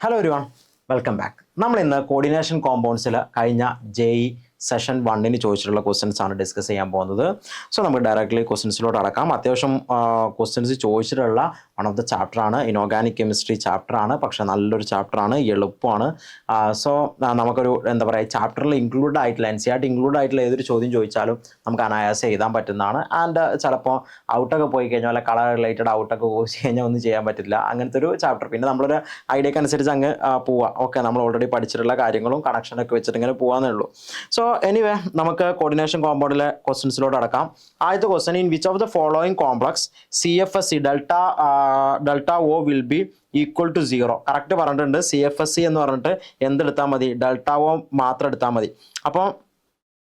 Hello everyone, welcome back. നമ്മൾ ഇന്ന് coordination കോമ്പൗണ്ട്സിൽ കഴിഞ്ഞ JEE സെഷൻ 1 ചോദിച്ചിട്ടുള്ള ക്വസ്റ്റ്യൻസ് ആണ് ഡിസ്കസ് ചെയ്യാൻ പോകുന്നത്. സോ നമുക്ക് ഡയറക്റ്റ്ലി ക്വസ്റ്റ്യൻസിലോട്ട് അടക്കാം. അത്യാവശ്യം ക്വസ്റ്റ്യൻസ് ചോദിച്ചിട്ടുള്ള വൺ ഓഫ് ദ ചാപ്റ്റർ ആണ്, ഇനോർഗാനിക് കെമിസ്ട്രി ചാപ്റ്റർ ആണ്. പക്ഷേ നല്ലൊരു ചാപ്റ്റർ ആണ്, എളുപ്പമാണ്. സോ നമുക്കൊരു എന്താ പറയുക, ചാപ്റ്ററിൽ ഇൻക്ലൂഡ് ആയിട്ടുള്ള NCERT ഇൻക്ലൂഡ് ആയിട്ടുള്ള ഏതൊരു ചോദ്യം ചോദിച്ചാലും നമുക്ക് അനായാസം എഴുതാൻ പറ്റുന്നതാണ്. ആൻഡ് ചിലപ്പോൾ ഔട്ടൊക്കെ പോയി കഴിഞ്ഞാൽ അല്ല കളർ റിലേറ്റഡ് ഔട്ടൊക്കെ പോയി കഴിഞ്ഞാൽ ഒന്നും ചെയ്യാൻ പറ്റില്ല, അങ്ങനത്തെ ഒരു ചാപ്റ്റർ. പിന്നെ നമ്മളൊരു ഐഡിയക്ക് അനുസരിച്ച് അങ്ങ് പോവാം. ഓക്കെ, നമ്മൾ ഓൾറെഡി പഠിച്ചിട്ടുള്ള കാര്യങ്ങളും കണക്ഷനൊക്കെ വെച്ചിട്ട് ഇങ്ങനെ പോകാമെന്നേ ഉള്ളൂ. സോ എനിവേ, നമുക്ക് കോർഡിനേഷൻ കോമ്പൗണ്ടിലെ ക്വസ്റ്റ്യൻസിലോട്ട് അടക്കാം. ആദ്യത്തെ question, in which of the following complex CFSE delta O will be equal to 0. Correct പറഞ്ഞിട്ടുണ്ട്. CFSE എന്ന് പറഞ്ഞിട്ട് എന്തെടുത്താൽ മതി? ഡെൽറ്റ O മാത്രം എടുത്താൽ മതി. അപ്പോൾ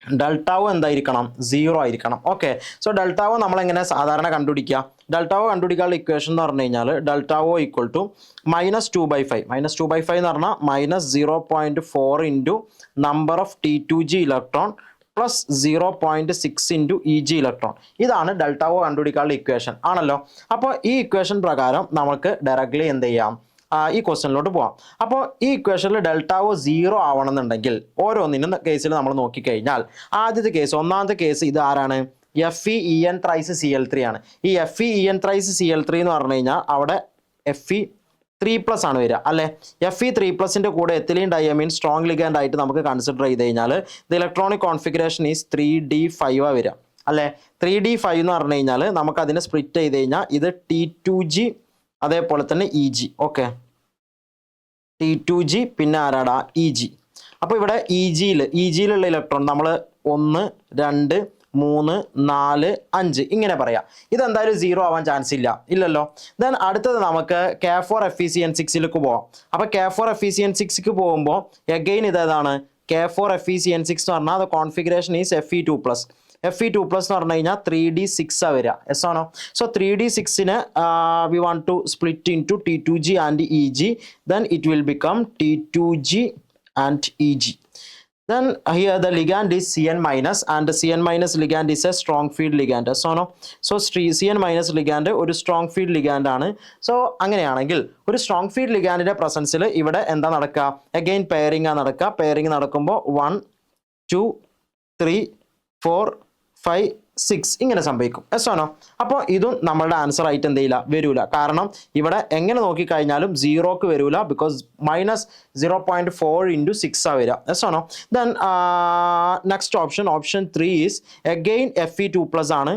ഡെൽറ്റ O എന്തായിരിക്കണം? 0 ആയിരിക്കണം. ഓക്കെ, സോ ഡെൽറ്റ O നമ്മളെങ്ങനെ സാധാരണ കണ്ടുപിടിക്കുക? ഡെൽറ്റ O കണ്ടുപിടിക്കാനുള്ള ഇക്വേഷൻ എന്ന് പറഞ്ഞു കഴിഞ്ഞാൽ ഡെൽറ്റ O ഈക്വൽ ടു -2/5. -2/5 എന്ന് പറഞ്ഞാൽ -0.4 into number of T2G electron plus 0.6 into EG electron. ഇതാണ് ഡെൽറ്റ O കണ്ടുപിടിക്കാനുള്ള ഇക്വേഷൻ ആണല്ലോ. അപ്പോൾ ഈ ഇക്വേഷൻ പ്രകാരം നമുക്ക് ഡയറക്റ്റ്ലി എന്ത് ചെയ്യാം? ഈ ക്വസ്റ്റ്യനിലോട്ട് പോവാം. അപ്പോൾ ഈ ഇക്വേഷനിൽ ഡെൽറ്റ O 0 ആവണമെന്നുണ്ടെങ്കിൽ ഓരോന്നിനും കേസിൽ നമ്മൾ നോക്കിക്കഴിഞ്ഞാൽ, ആദ്യത്തെ കേസ്, ഒന്നാമത്തെ കേസ് ഇത് ആരാണ്? FeEn thrice Cl3 ആണ്. ഈ FeEn thrice Cl3 എന്ന് പറഞ്ഞു കഴിഞ്ഞാൽ അവിടെ Fe3+ ആണ് വരിക അല്ലേ. Fe3+ന്റെ കൂടെ എത്തിലീൻ ഡയമീൻ സ്ട്രോങ് ലിഗാൻഡ് ആയിട്ട് നമുക്ക് കൺസിഡർ ചെയ്ത് കഴിഞ്ഞാൽ the electronic configuration is 3d5 വരിക അല്ലേ. 3d5 എന്ന് പറഞ്ഞു കഴിഞ്ഞാൽ നമുക്ക് അതിനെ സ്പ്ലിറ്റ് ചെയ്ത് കഴിഞ്ഞാൽ ഇത് T2G അതേപോലെ തന്നെ EG. ഓക്കെ, T2G പിന്നെ ആരാടാ? EG. അപ്പോൾ ഇവിടെ EGയിലുള്ള ഇലക്ട്രോൺ നമ്മൾ 1 2 3 4 5 ഇങ്ങനെ പറയാം. ഇതെന്തായാലും 0 ആവാൻ ചാൻസ് ഇല്ലല്ലോ. ദെൻ അടുത്തത് നമുക്ക് K4FeCN6ലേക്ക് പോവാം. അപ്പോൾ K4FeCN6ക്ക് പോകുമ്പോൾ എഗെയിൻ ഇതേതാണ്? K4FeCN6 എന്ന് പറഞ്ഞാൽ the configuration is Fe2+. Fe2+ എന്ന് പറഞ്ഞു കഴിഞ്ഞാൽ 3d6 ആ വരിക. എസ് ആണോ? സോ 3d6നെ we want to split into T2G and EG. Then it will become T2G and EG. Then here the ligand is Cn- and Cn- ligand is a strong field ligand. So no, so Cn- ligand ഒരു strong field ligand ആണ്. So അങ്ങനെയാണെങ്കിൽ ഒരു strong field ലിഗാൻഡിന്റെ പ്രസൻസിൽ ഇവിടെ എന്താ നടക്കുക? Again pairing ആണ് നടക്കുക. Pairing നടക്കുമ്പോൾ 1 2 3 4 5 6 ഇങ്ങനെ സംഭവിക്കും. എസ് ആണോ? അപ്പോൾ ഇതും നമ്മളുടെ ആൻസർ ആയിട്ട് എന്ത് ചെയ്യില്ല, വരൂല. കാരണം ഇവിടെ എങ്ങനെ നോക്കിക്കഴിഞ്ഞാലും 0ക്ക് വരൂല, ബിക്കോസ് -0.4 ഇൻറ്റു 6 ആ വരിക. എസ് ആണോ? Then next option 3 is again Fe2+ ആണ്.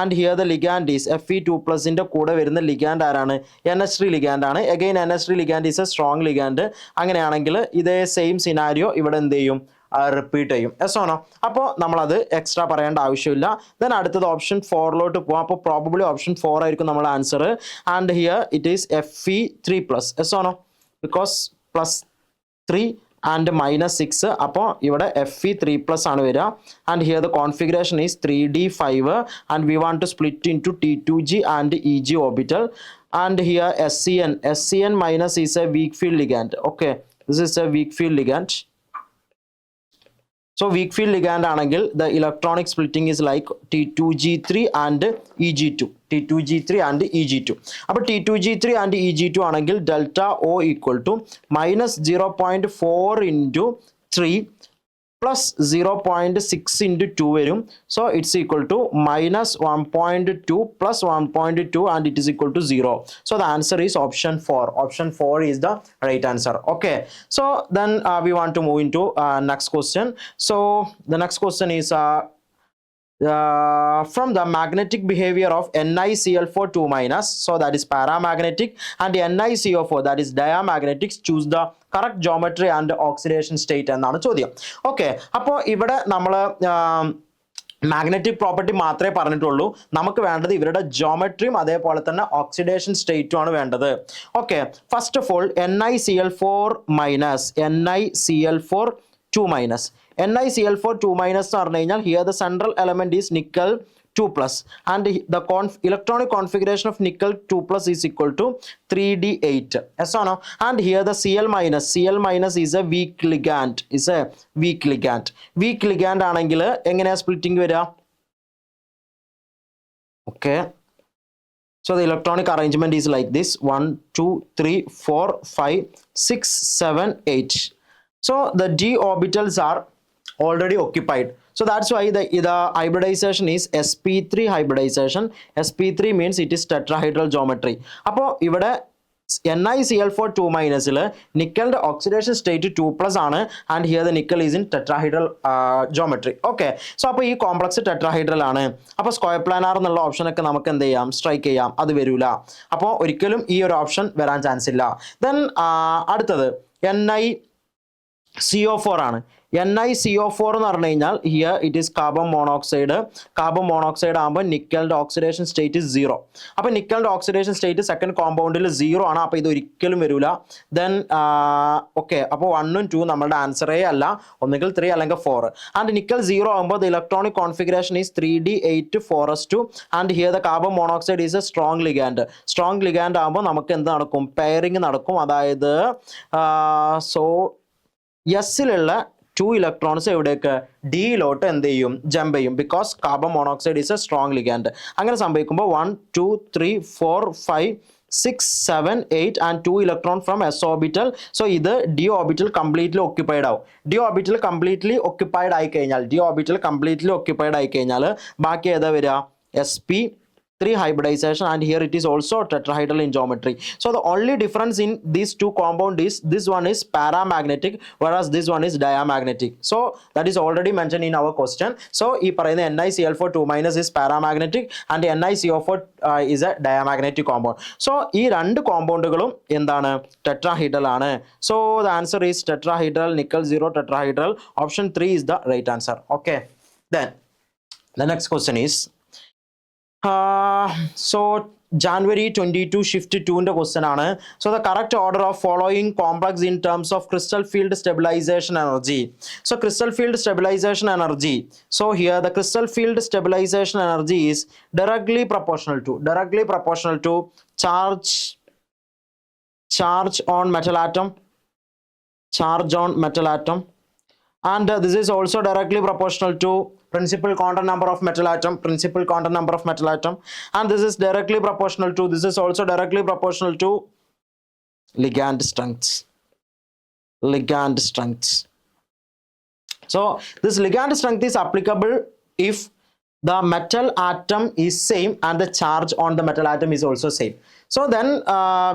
And here the ligand is Fe2+ന്റെ കൂടെ വരുന്ന ലിഗാൻഡ് ആരാണ്? NH3 ലിഗാൻഡ് ആണ്. Again NH3 ligand is a strong ligand. അങ്ങനെയാണെങ്കിൽ ഇതേ സെയിം സിനാരിയോ ഇവിടെ എന്ത് ചെയ്യും? റിപ്പീറ്റ് ചെയ്യും. എസ് ആണോ? അപ്പോൾ നമ്മളത് എക്സ്ട്രാ പറയേണ്ട ആവശ്യമില്ല. ദെൻ അടുത്തത് ഓപ്ഷൻ 4ലോട്ട് പോകാം. അപ്പോൾ പ്രോബബ്ലി ഓപ്ഷൻ 4 ആയിരിക്കും നമ്മുടെ answer. And here it is Fe3+. Yes ആണോ? Because +3 and -6. അപ്പോൾ ഇവിടെ Fe3+ ആണ് വരിക. And here the configuration is 3d5 and we want to split into T2G and EG orbital. And here SCN- is a weak field ligand. Okay, this is a weak field ligand. So weak field ligand ആണെങ്കിൽ the electronic splitting is like T2G3 and EG2. T2G3 and EG2. അപ്പോൾ T2G3 and EG2 ആണെങ്കിൽ delta O equal to -0.4 into 3 plus 0.6 into 2 വരും. So it's equal to -1.2 plus 1.2 and it is equal to 0. So the answer is option 4. Option 4 is the right answer. Okay, so then we want to move in to next question. So the next question is from the magnetic behavior of NiCl4 2-, so that is paramagnetic, and NiCO4 that is diamagnetic, choose the correct geometry and oxidation state എന്നാണ് ചോദ്യം. Okay, അപ്പോൾ ഇവിടെ നമ്മൾ magnetic property മാത്രമേ പറഞ്ഞിട്ടുള്ളൂ. നമുക്ക് വേണ്ടത് ഇവരുടെ ജോമെട്രിയും അതേപോലെ തന്നെ ഓക്സിഡേഷൻ സ്റ്റേറ്റും ആണ് വേണ്ടത്. Okay, first of all NiCl4 NiCl4 2-. NiCl4 2- എന്ന് പറഞ്ഞു കഴിഞ്ഞാൽ here the central element is nickel 2+ and the electronic configuration of nickel 2+ is equal to 3d8. Yes ആണോ? And here the Cl- is a weak ligand. Weak ligand ആണെങ്കിൽ എങ്ങനെയാ splitting വരിക? Okay, So the electronic arrangement is like this: 1, 2, 3, 4, 5, 6, 7, 8. So the d orbitals are already occupied. So that's why the hybridization is sp3 hybridization. sp3 means it is tetrahedral geometry. അപ്പോൾ ഇവിടെ NiCl4 2 മൈനസിൽ നിക്കലിന്റെ oxidation state 2+ ആണ്, and here the nickel is in tetrahedral geometry. Okay, so അപ്പോൾ ഈ complex tetrahedral ആണ്. അപ്പോൾ square planar എന്നുള്ള ഓപ്ഷനൊക്കെ നമുക്ക് എന്ത് ചെയ്യാം, സ്ട്രൈക്ക് ചെയ്യാം, അത് വരില്ല. അപ്പോൾ ഒരിക്കലും ഈ ഒരു ഓപ്ഷൻ വരാൻ ചാൻസ് ഇല്ല. ദെൻ അടുത്തത് NiCO4 ആണ്. NiCO4 എന്ന് പറഞ്ഞു കഴിഞ്ഞാൽ here it is carbon monoxide. Carbon monoxide ആകുമ്പോൾ നിക്കലിന്റെ ഓക്സിഡേഷൻ സ്റ്റേറ്റ് 0. അപ്പോൾ നിക്കലിന്റെ ഓക്സിഡേഷൻ സ്റ്റേറ്റ് സെക്കൻഡ് കോമ്പൗണ്ടിൽ 0 ആണ്. അപ്പോൾ ഇത് ഒരിക്കലും വരില്ല. ദെൻ ഓക്കെ, അപ്പോൾ 1ഉം 2 നമ്മളുടെ ആൻസറേ അല്ല, ഒന്നുകിൽ 3 അല്ലെങ്കിൽ 4. ആൻഡ് നിക്കൽ 0 ആകുമ്പോൾ the electronic configuration is 3d8 4s2. And here the carbon monoxide is a strong ligand. Strong ligand ആകുമ്പോൾ നമുക്ക് എന്ത് നടക്കും, പെയറിങ് നടക്കും. അതായത് സോ എസ്സിലുള്ള 2 ഇലക്ട്രോൺസ് എവിടേക്ക്, ഡിയിലോട്ട് എന്ത് ചെയ്യും, ജമ്പ് ചെയ്യും, because carbon monoxide is a strong ligand. അങ്ങനെ സംഭവിക്കുമ്പോൾ 1, 2, 3, 4, 5, 6, 7, 8 and 2 electron from s orbital. So ഇത് d ഓർബിറ്റൽ കംപ്ലീറ്റ്ലി ഒക്യുപ്പൈഡ് ആവും. d ഓർബിറ്റൽ കംപ്ലീറ്റ്ലി ഒക്യുപ്പൈഡ് ആയി കഴിഞ്ഞാൽ ബാക്കി ഏതാ വരിക, sp3 hybridization, and here it is also tetrahedral in geometry. So the only difference in these two compound is this one is paramagnetic whereas this one is diamagnetic. So that is already mentioned in our question. So ee parayna NiCl4 2- is paramagnetic and NiCO4 is a diamagnetic compound. So ee rendu compoundgalum endana, tetrahedral aanu. So the answer is tetrahedral, nickel 0 tetrahedral. Option 3 is the right answer. Okay, then the next question is so January 22 shift 2 ന്റെ question ആണ്. So the correct order of following complex in terms of crystal field stabilization energy. So crystal field stabilization energy, so here the crystal field stabilization energy is directly proportional to charge on metal atom, and this is also directly proportional to principal quantum number of metal atom, and this is directly proportional to, this is also directly proportional to ligand strengths. So this ligand strength is applicable if the metal atom is same and the charge on the metal atom is also same. So then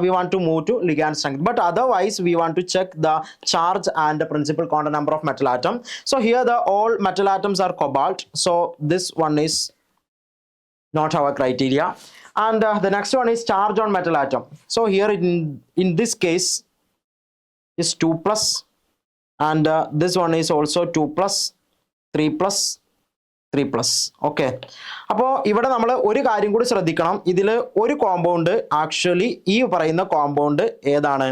we want to move to ligand strength, but otherwise we want to check the charge and the principal quantum number of metal atom. So here the all metal atoms are cobalt, so this one is not our criteria. And the next one is charge on metal atom. So here in this case is 2+, and this one is also 2+, 3+, 3+. Okay, അപ്പോൾ ഇവിടെ നമ്മൾ ഒരു കാര്യം കൂടി ശ്രദ്ധിക്കണം. ഇതിൽ ഒരു compound actually ഈ പറയുന്ന കോമ്പൗണ്ട് ഏതാണ്,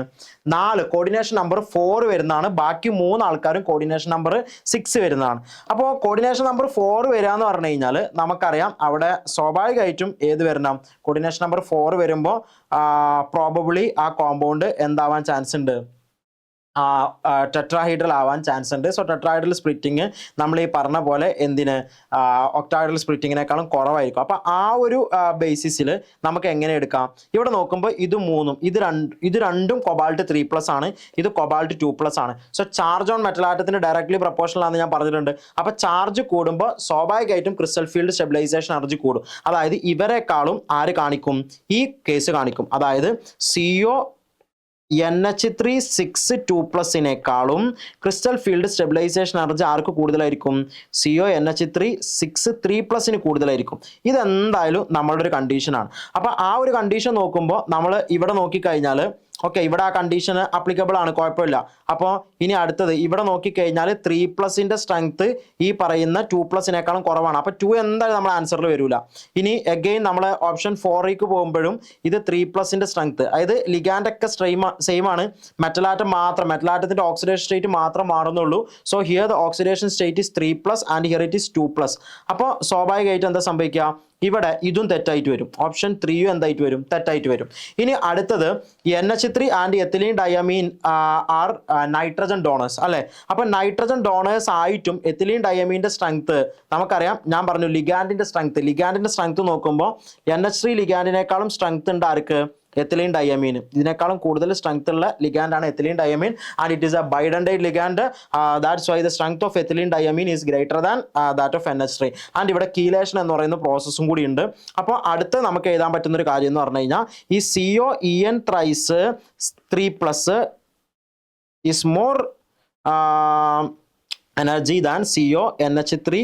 4 കോർഡിനേഷൻ നമ്പർ 4 വരുന്നതാണ്. ബാക്കി 3 ആൾക്കാരും കോർഡിനേഷൻ നമ്പർ 6 വരുന്നതാണ്. അപ്പോൾ കോർഡിനേഷൻ നമ്പർ 4 വരിക എന്ന് പറഞ്ഞു കഴിഞ്ഞാൽ നമുക്കറിയാം അവിടെ സ്വാഭാവികമായിട്ടും ഏത് വരണം, കോർഡിനേഷൻ നമ്പർ 4 വരുമ്പോൾ പ്രോബബ്ലി ആ കോമ്പൗണ്ട് എന്താവാൻ ചാൻസ് ഉണ്ട്, ടെട്രാഹൈഡ്രൽ ആവാൻ ചാൻസ് ഉണ്ട്. സോ ടെട്രാഹൈഡ്രൽ സ്പ്ലിറ്റിങ് നമ്മൾ ഈ പറഞ്ഞ പോലെ എന്തിന്, ഒക്ടാഹൈഡ്രൽ സ്പ്ലിറ്റിങ്ങിനേക്കാളും കുറവായിരിക്കും. അപ്പോൾ ആ ഒരു ബേസിസിൽ നമുക്ക് എങ്ങനെ എടുക്കാം, ഇവിടെ നോക്കുമ്പോൾ ഇത് രണ്ടും കൊബാൾട്ട് 3+ ആണ്, ഇത് കൊബാൾട്ട് 2+ ആണ്. സോ ചാർജ് ഓൺ മെറ്റൽ ആറ്റത്തിന് ഡയറക്ട്ലി പ്രൊപ്പോർഷണൽ ആണെന്ന് ഞാൻ പറഞ്ഞിട്ടുണ്ട്. അപ്പോൾ ചാർജ് കൂടുമ്പോൾ സ്വാഭാവികമായിട്ടും ക്രിസ്റ്റൽ ഫീൽഡ് സ്റ്റെബിലൈസേഷൻ എനർജി കൂടും. അതായത് ഇവരെക്കാളും ആര് കാണിക്കും, ഈ കേസ് കാണിക്കും. അതായത് CO NH3 6 2+നെക്കാളും ക്രിസ്റ്റൽ ഫീൽഡ് സ്റ്റെബിലൈസേഷൻ എനർജി ആർക്ക് കൂടുതലായിരിക്കും, CO NH3 6 3+ന് കൂടുതലായിരിക്കും. ഇതെന്തായാലും നമ്മളുടെ ഒരു കണ്ടീഷനാണ്. അപ്പോൾ ആ ഒരു കണ്ടീഷൻ നോക്കുമ്പോൾ നമ്മൾ ഇവിടെ നോക്കിക്കഴിഞ്ഞാൽ ഓക്കെ, ഇവിടെ ആ കണ്ടീഷൻ അപ്ലിക്കബിൾ ആണ്, കുഴപ്പമില്ല. അപ്പോൾ ഇനി അടുത്തത് ഇവിടെ നോക്കിക്കഴിഞ്ഞാൽ 3+ന്റെ സ്ട്രെങ്ത് ഈ പറയുന്ന 2+നേക്കാളും കുറവാണ്. അപ്പോൾ 2 എന്തായാലും നമ്മുടെ ആൻസറിൽ വരില്ല. ഇനി അഗെയിൻ നമ്മൾ ഓപ്ഷൻ 4ലേക്ക് പോകുമ്പോഴും ഇത് 3+ന്റെ സ്ട്രെങ്ത്, അതായത് ലിഗാൻഡൊക്കെ സെയിം ആണ്, മെറ്റലാറ്റത്തിന്റെ ഓക്സിഡേഷൻ സ്റ്റേറ്റ് മാത്രം മാറുന്നുള്ളൂ. So here the oxidation state is 3+ and here it is 2+. അപ്പോൾ സ്വാഭാവികമായിട്ട് എന്താ സംഭവിക്കുക, ഇവിടെ ഇതും തെറ്റായിട്ട് വരും. ഓപ്ഷൻ 3 എന്തായിട്ട് വരും? തെറ്റായിട്ട് വരും. ഇനി അടുത്തത് NH3 and ethylene diamine are nitrogen donors അല്ലെ. അപ്പൊ നൈട്രജൻ ഡോണേഴ്സ് ആയിട്ടും എത്തിലീൻ ഡയമീന്റെ സ്ട്രെങ്ത് നമുക്കറിയാം. ഞാൻ പറഞ്ഞു ലിഗാൻഡിന്റെ സ്ട്രെങ്ത് നോക്കുമ്പോൾ NH3 ലിഗാൻഡിനേക്കാളും സ്ട്രെങ്ത് ഉണ്ട് ആർക്ക്? Ethylene diamine. ഇതിനേക്കാളും കൂടുതൽ സ്ട്രെങ്ത് ഉള്ള ലിഗാൻഡ് ആണ് ethylene diamine and it is a bidentate ligand. That's why the strength of ethylene diamine is greater than that of NH3 and ഇവിടെ കീലേഷൻ എന്ന് പറയുന്ന പ്രോസസ്സും കൂടി ഉണ്ട്. അപ്പോൾ അടുത്ത് നമുക്ക് എഴുതാൻ പറ്റുന്ന ഒരു കാര്യം എന്ന് പറഞ്ഞു കഴിഞ്ഞാൽ ഈ COEN thrice 3+ is more energy than CONH3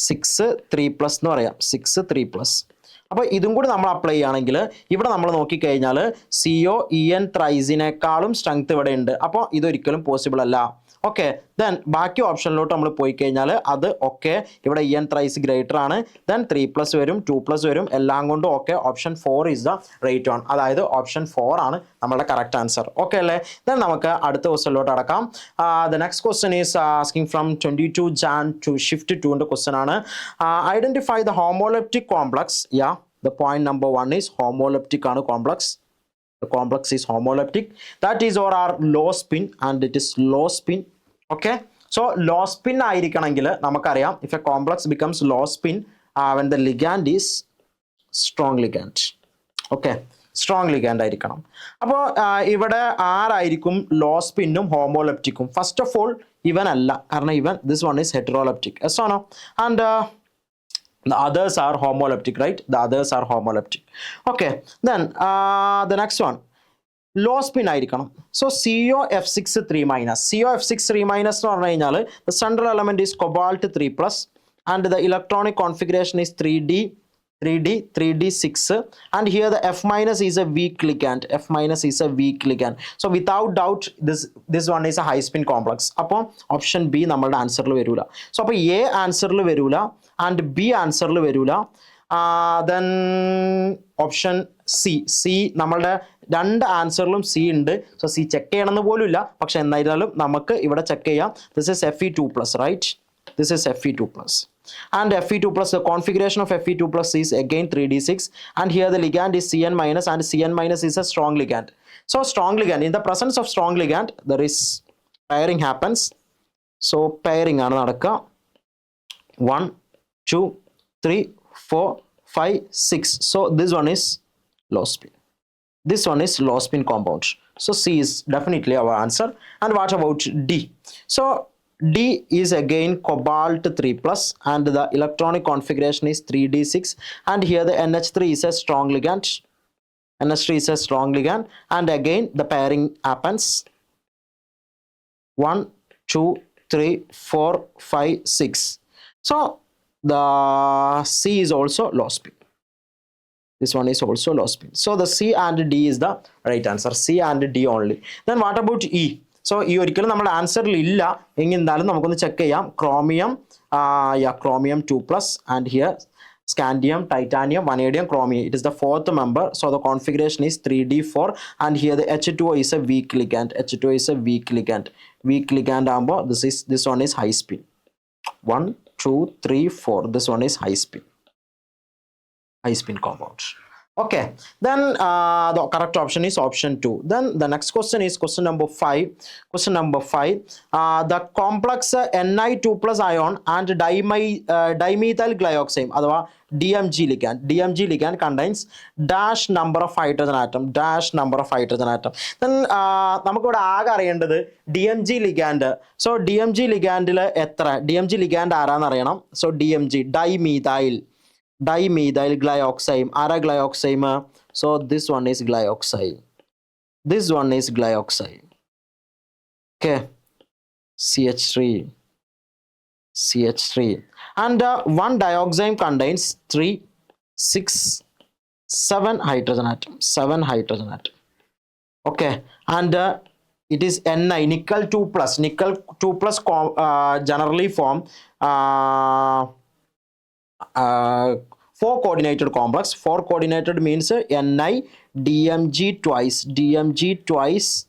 6 3+ എന്ന് പറയാം. 6 3+. അപ്പോൾ ഇതും കൂടി നമ്മൾ അപ്ലൈ ചെയ്യുകയാണെങ്കിൽ ഇവിടെ നമ്മൾ നോക്കിക്കഴിഞ്ഞാൽ COEN ത്രൈസിനേക്കാളും സ്ട്രെങ്ത് ഇവിടെ ഉണ്ട്. അപ്പോൾ ഇതൊരിക്കലും പോസിബിൾ അല്ല. ഓക്കെ, ദെൻ ബാക്കി ഓപ്ഷനിലോട്ട് നമ്മൾ പോയി കഴിഞ്ഞാൽ അത് ഓക്കെ, ഇവിടെ EN ത്രൈസ് ഗ്രേറ്റർ ആണ്. ദെൻ 3+ വരും, 2+ വരും, എല്ലാം കൊണ്ടും okay. Option 4 is the right one. അതായത് ഓപ്ഷൻ 4 ആണ് നമ്മളുടെ കറക്റ്റ് ആൻസർ. ഓക്കെ അല്ലേ? ദെൻ നമുക്ക് അടുത്ത ക്വസ്റ്റനിലോട്ട് അടക്കാം. The next question is asking from 22 Jan to Shift 2ന്റെ ക്വസ്റ്റൻ ആണ്. Identify the homoleptic complex. The point number 1 is homoleptic ആണ് complex. The complex is homoleptic. That is or are low spin and it is low spin. Okay. So low spin ആയിരിക്കണമെങ്കിൽ നമുക്കറിയാം if a complex becomes low spin when the ligand is strong ligand. Okay. Strong ligand ആയിരിക്കണം. അപ്പോൾ ഇവിടെ ആരായിരിക്കും law സ്പിന്നും ഹോമോലെപ്റ്റിക്കും? First of all ഇവൻ അല്ല, കാരണം ഇവൻ this one is ഹെറ്ററോലെപ്റ്റിക്. Yes ആണോ? And the others are homoleptic, right? The others are homoleptic. Okay, then the next one low spin ആയിരിക്കണം. So COF6 3-. COF6 3- എന്ന് പറഞ്ഞു കഴിഞ്ഞാൽ the central element is cobalt 3+ and the electronic configuration is 3D 3D6 and here the F- is a weak ligand. F- is a weak ligand. So without doubt this one is a high spin complex. അപ്പോൾ option B നമ്മളുടെ ആൻസറിൽ വരൂല. So അപ്പോൾ A ആൻസറിൽ വരൂല and B ആൻസറിൽ വരൂല. Then option C നമ്മളുടെ രണ്ട് ആൻസറിലും C ഉണ്ട്. സോ C ചെക്ക് ചെയ്യണമെന്ന് പോലും ഇല്ല, പക്ഷെ എന്നായിരുന്നാലും നമുക്ക് ഇവിടെ ചെക്ക് ചെയ്യാം. This is Fe2+, right? This is Fe2+. And Fe2+, the configuration of Fe2+ is again 3D6 and here the ligand is Cn- and Cn- is a strong ligand. So strong ligand, in the presence of strong ligand there is pairing happens. So pairing ആണ് നടക്കുക. 1 2 3 4 5 6. So this one is low spin. This one is low spin compound. So C is definitely our answer. And what about D? So D is again cobalt 3+ and the electronic configuration is 3D6 and here the NH3 is a strong ligand. NH3 is a strong ligand and again the pairing happens. 1 2 3 4 5 6. So the C is also low spin. This one is also low spin. So the C and D is the right answer. C and D only. Then what about E? So ഈ ഒരിക്കലും നമ്മുടെ ആൻസറിൽ ഇല്ല എങ്കിൽ എന്തായാലും നമുക്കൊന്ന് check ചെയ്യാം. Chromium chromium 2+ and here scandium, titanium, vanadium, chromium. It is the fourth member. So the configuration is 3D4 and here the H2O is a weak ligand. H2O is a weak ligand. Weak ligand ambo, this one is high spin. 1 2 3 4. This one is high spin. High spin compound. Okay, then the correct option is option 2. Then the next question is question number 5. Question number 5. The complex Ni2+ ion and dimethyl glyoxime അഥവാ DMG ligand contains dash number of hydrogen atom. Then നമുക്കിവിടെ ആകെ അറിയേണ്ടത് DMG ligand. So DMG ligandൽ എത്ര DMG ligand ആരാന്ന് അറിയണം. So DMG dimethyl glyoxime. Ara glyoxime. So this one is glyoxime. Okay. CH3. And one dioxime contains 3 6 7 hydrogen atom. Okay, and it is Ni, nickel 2+. Generally form 4 coordinated complex. 4 coordinated means Ni DMG twice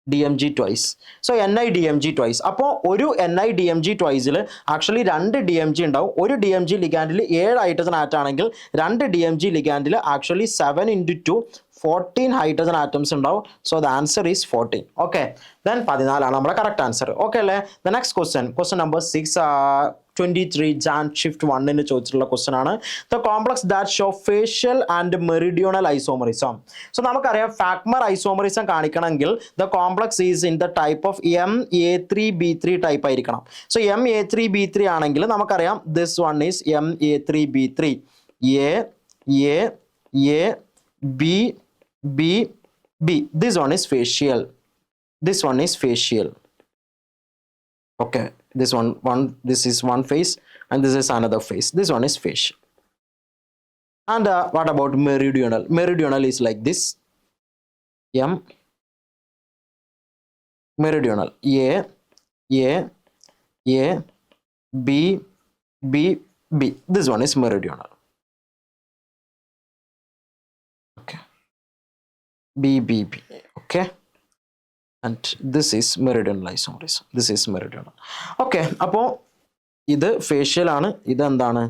DMG twice. So NiDMG twice. അപ്പോൾ ഒരു NiDMG twiceൽ actually 2 DMG ഉണ്ടാവും. ഒരു DMG ലിഗാൻഡിൽ 7 hydrogen atom ആണെങ്കിൽ 2 DMG ലിഗാൻഡിൽ actually 7 into 2 14 hydrogen atoms ഉണ്ടാവും. So the answer is 14. Okay, then 14 ആണ് നമ്മുടെ correct answer. Okay അല്ലേ? The next question number 6 23 Jan shift 1 ചോദിച്ചിട്ടുള്ള ക്വസ്റ്റ്യൻ ആണ്. The complex that show facial and meridional isomerism. So നമുക്കറിയാം fac mer isomerism കാണിക്കണമെങ്കിൽ the complex is in the type of MA3B3 type ആയിരിക്കണം. So MA3B3 ആണെങ്കിൽ നമുക്കറിയാം this one is MA3B3. A B B B. This one is facial. This one is facial. Okay, this this is one face and this is another face. This one is facial. And what about meridional? Meridional is like this. M meridional. A B B B. This one is meridional. Okay. B B B. Okay. And this is meridional isomerism. This is meridional. Okay, അപ്പോൾ ഇത് facial ആണ്, ഇത് എന്താണ്?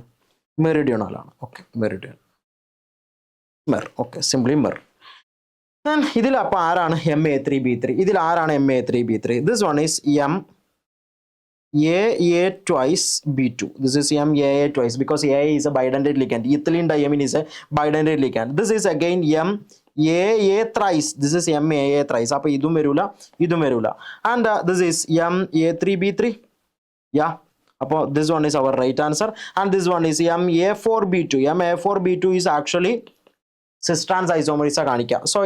മെറിഡിയോണൽ ആണ്. Okay, Meridian mer. Okay, simply mer. ഇതിൽ അപ്പോൾ ആരാണ് MA3B3? ഇതിൽ ആരാണ് MA3B3? This one is MAA twice B2. This is MAA twice because AA is a bidentate ligand. Ethylene diamine is a bidentate ligand. This is again MAA thrice. This is MAA thrice. അപ്പോൾ ഇതും വരില്ല, ഇതും വരില്ല. And this is MA3B3. Yeah. അപ്പോൾ this one is our right answer. And this one is MA4B2. MA4B2 is actually cis trans isomerism കാണിക്കുക. So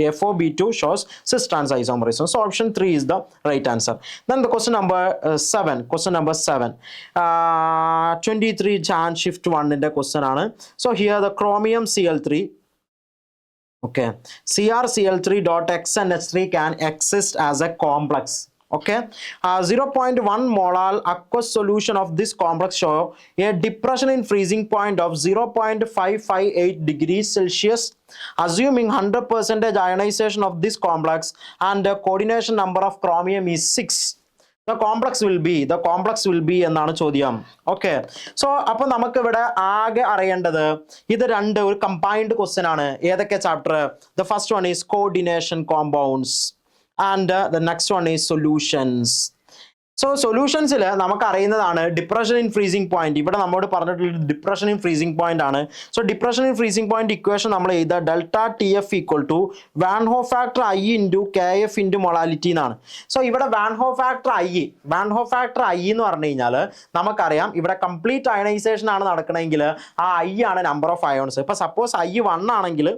A4B2 shows cis trans isomerism. So option 3 is the right answer. Then the question number 7. Question number 7. 23 Jan shift 1 in the question ആണ്. So here the chromium Cl3. Okay, CrCl3.X and H3 can exist as a complex. Okay, 0.1 molar aqueous solution of this complex show a depression in freezing point of 0.558 degrees Celsius, assuming 100% ionization of this complex and the coordination number of chromium is 6. The complex will be എന്നാണ് ചോദ്യം. Okay, so അപ്പോൾ നമുക്ക് ഇവിടെ ആകെ അറിയേണ്ടത് ഇത് രണ്ട് ഒരു കമ്പൈൻഡ് ക്വസ്റ്റ്യൻ ആണ്. ഏതൊക്കെ chapter? The first one is coordination compounds and the next one is solutions. So സൊല്യൂഷൻസിൽ നമുക്ക് അറിയുന്നതാണ് ഡിപ്രഷൻ ഇൻ ഫ്രീസിംഗ് പോയിന്റ്. ഇവിടെ നമ്മോട് പറഞ്ഞിട്ടുള്ള ഡിപ്രഷൻ ഇൻ ഫ്രീസിംഗ് പോയിന്റ് ആണ്. So depression in freezing point equation നമ്മൾ എഴുതുക delta TF equal to van't Hoff factor I into KF into molality എന്നാണ്. സോ ഇവിടെ വാൻ ഹോ ഫാക്ടർ I എന്ന് പറഞ്ഞു കഴിഞ്ഞാൽ നമുക്കറിയാം ഇവിടെ കംപ്ലീറ്റ് അയണൈസേഷൻ ആണ് നടക്കണമെങ്കിൽ ആ I ആണ് നമ്പർ ഓഫ് അയോൺസ്. ഇപ്പൊ സപ്പോസ് I 1 ആണെങ്കിൽ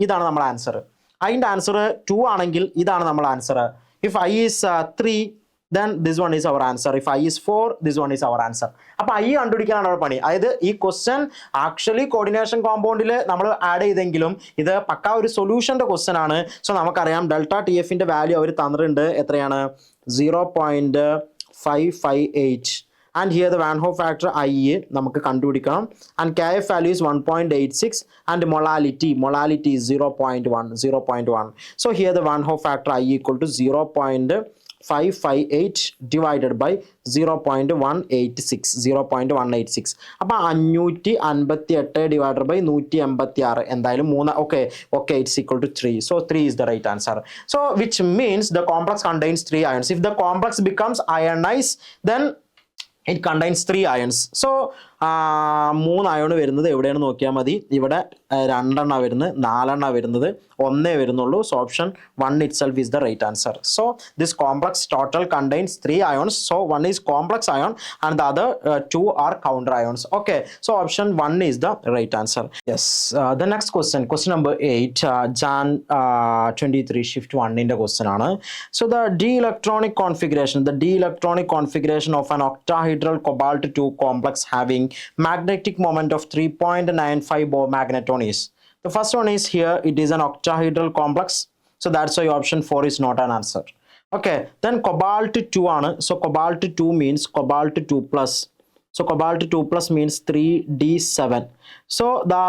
ഇതാണ് നമ്മുടെ ആൻസർ. അതിൻ്റെ ആൻസർ 2 ആണെങ്കിൽ ഇതാണ് നമ്മുടെ answer. If I is 3 then this one is our answer. If I is 4, this one is our answer. അപ്പോൾ I കണ്ടുപിടിക്കാനാണ് our പണി. അതായത് ഈ ക്വസ്റ്റ്യൻ ആക്ച്വലി കോർഡിനേഷൻ കോമ്പൗണ്ടിൽ നമ്മൾ ആഡ് ചെയ്തെങ്കിലും ഇത് പക്ക ഒരു സൊല്യൂഷൻ്റെ ക്വസ്റ്റ്യൻ ആണ്. സോ നമുക്കറിയാം ഡെൽറ്റ TFന്റെ വാല്യൂ അവർ തന്നിട്ടുണ്ട്. എത്രയാണ്? 0.558. And here the Van Hoff factor I നമുക്ക് കണ്ടുപിടിക്കണം. And KF value is 1.86 and molality is 0.1. So here the Van Hoff factor I equal to 0.558 divided by 0.186. അപ്പോൾ 558 divided by 186 എന്തായാലും 3. Okay, it's equal to 3. So 3 is the right answer. So which means the complex contains 3 ions. If the complex becomes ionized, then it contains 3 ions. So 3 ion വരുന്നത് എവിടെയാണ് നോക്കിയാൽ മതി. ഇവിടെ 2 വരുന്നത്, 4 വരുന്നത്, 1 വരുന്നുള്ളൂ. So option 1 itself is the right answer. So this complex total contains 3 ions. So 1 is complex ion and the other 2 are counter ions. Okay, so option 1 is the right answer. Yes, the next question number 8 Jan 23 shift 1 in the question ആണ്. So the d electronic configuration of an octahedral cobalt 2 complex having magnetic moment of 3.95 Bohr magneton is. The first one is here, it is an octahedral complex. So that's why option 4 is not an answer. Okay, then cobalt 2 ആണ്. So cobalt 2 means cobalt 2 plus. So cobalt 2 plus means 3d7. So the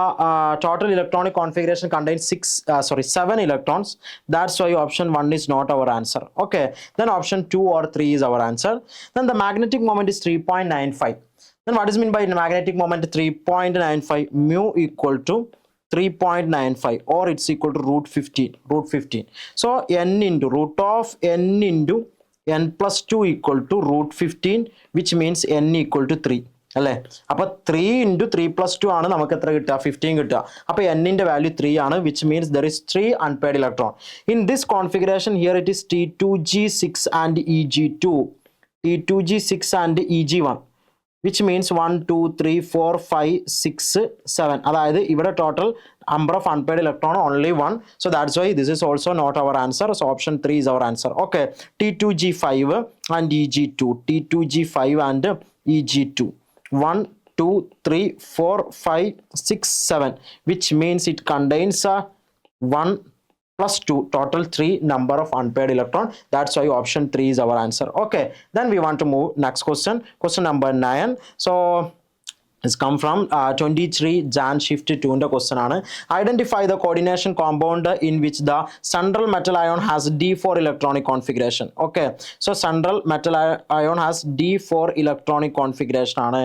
total electronic configuration contains 7 electrons. That's why option 1 is not our answer. Okay, then option 2 or 3 is our answer. Then the magnetic moment is 3.95. Then what is mean by magnetic moment? 3.95 mu equal to 3.95 or it's equal to root 15. So n into root of n into n plus 2 equal to root 15, which means n equal to 3. അല്ലേ? അപ്പോൾ 3 into 3 plus 2 ആണ് നമുക്ക് എത്ര കിട്ടുക? 15 കിട്ടുക. അപ്പോൾ n ന്റെ value 3 ആണ്, which means there is 3 unpaired electron. In this configuration here it is T2G6 and EG2. T2G6 and EG1. Which means 1, 2, 3, 4, 5, 6, 7. അതായത് ഇവിടെ total number of unpaired electron only 1. So that's why this is also not our answer. So option 3 is our answer. Okay. T2G5 and EG2. T2G5 and EG2. 1, 2, 3, 4, 5, 6, 7. Which means it contains 1 plus 2, total 3 number of unpaired electron. That's why option 3 is our answer. Okay, then we want to move next question. Question number 9. So it's come from 23 Jan shift 2 ന്റെ question ആണ്. Identify the coordination compound in which the central metal ion has D4 electronic configuration. Okay, so central metal ion has D4 electronic configuration ആണ്.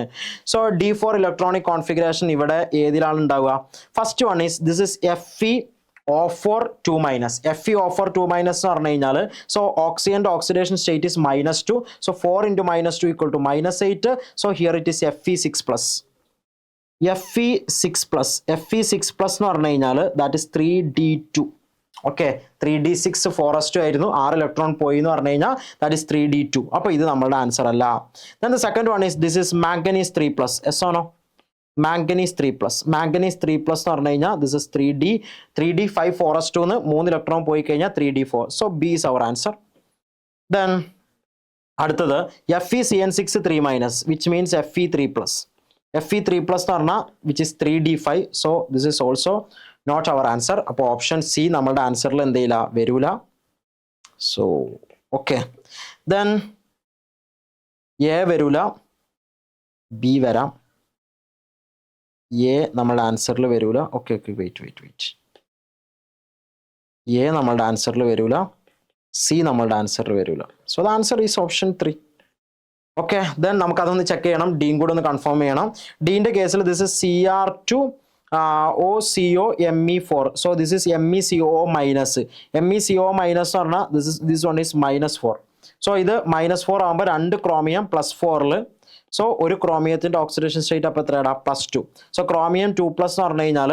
So D4 electronic configuration ഇവിടെ ഏതിലാണ് ഉണ്ടാവുക? First one is this is FeO4 2 minus. FeO4 2 minus എന്ന് പറഞ്ഞു കഴിഞ്ഞാൽ so oxygen oxidation state is -2. So 4 into -2 equal to -8. So here it is Fe6 plus. Fe6 plus. Fe6 plus എന്ന് പറഞ്ഞു കഴിഞ്ഞാൽ that is 3d2. Okay, 3d6 4s2 ആയിരുന്നു, 6 electron പോയി എന്ന് പറഞ്ഞു കഴിഞ്ഞാൽ that is 3d2. അപ്പോൾ ഇത് നമ്മളുടെ ആൻസർ അല്ല. Then the second one is this is manganese 3 plus. Yes or no? Manganese 3 plus. Manganese 3 plus എന്ന് പറഞ്ഞു കഴിഞ്ഞാൽ this is 3d5 4s2 എന്ന് 3 ഇലക്ട്രോൺ പോയി കഴിഞ്ഞാൽ 3d4. So B is our answer. Then അടുത്തത് FeCN6 3 minus, which means Fe3 plus. Fe3 plus എന്ന് പറഞ്ഞാൽ which is 3d5. So this is also not our answer. അപ്പോൾ ഓപ്ഷൻ സി നമ്മളുടെ ആൻസറിൽ എന്ത് ചെയ്യില്ല, വരൂല. So okay, then A വരൂല, B വരാം. A നമ്മളുടെ ആൻസറിൽ വരൂല. ഓക്കെ വെയിറ്റ് A നമ്മളുടെ ആൻസറിൽ വരൂല, സി നമ്മളുടെ ആൻസറിൽ വരൂല. So the answer is option 3. Okay, then നമുക്ക് അതൊന്ന് ചെക്ക് ചെയ്യണം, ഡീൻ കൂടെ ഒന്ന് കൺഫേം ചെയ്യണം. ഡീൻ്റെ കേസിൽ this is Cr2 OCO Me4. So this is MECO minus. MECO minus എന്ന് പറഞ്ഞാൽ ദിസ് വൺ ഈസ് -4. സോ ഇത് -4 ആകുമ്പോൾ 2 ക്രോമിയം +4ൽ. സോ ഒരു ക്രോമിയത്തിൻ്റെ ഓക്സിഡേഷൻ സ്റ്റേറ്റ് അപ്പോൾ എത്രയാണ്? +2. സോ ക്രോമിയം 2 പ്ലസ് എന്ന് പറഞ്ഞു കഴിഞ്ഞാൽ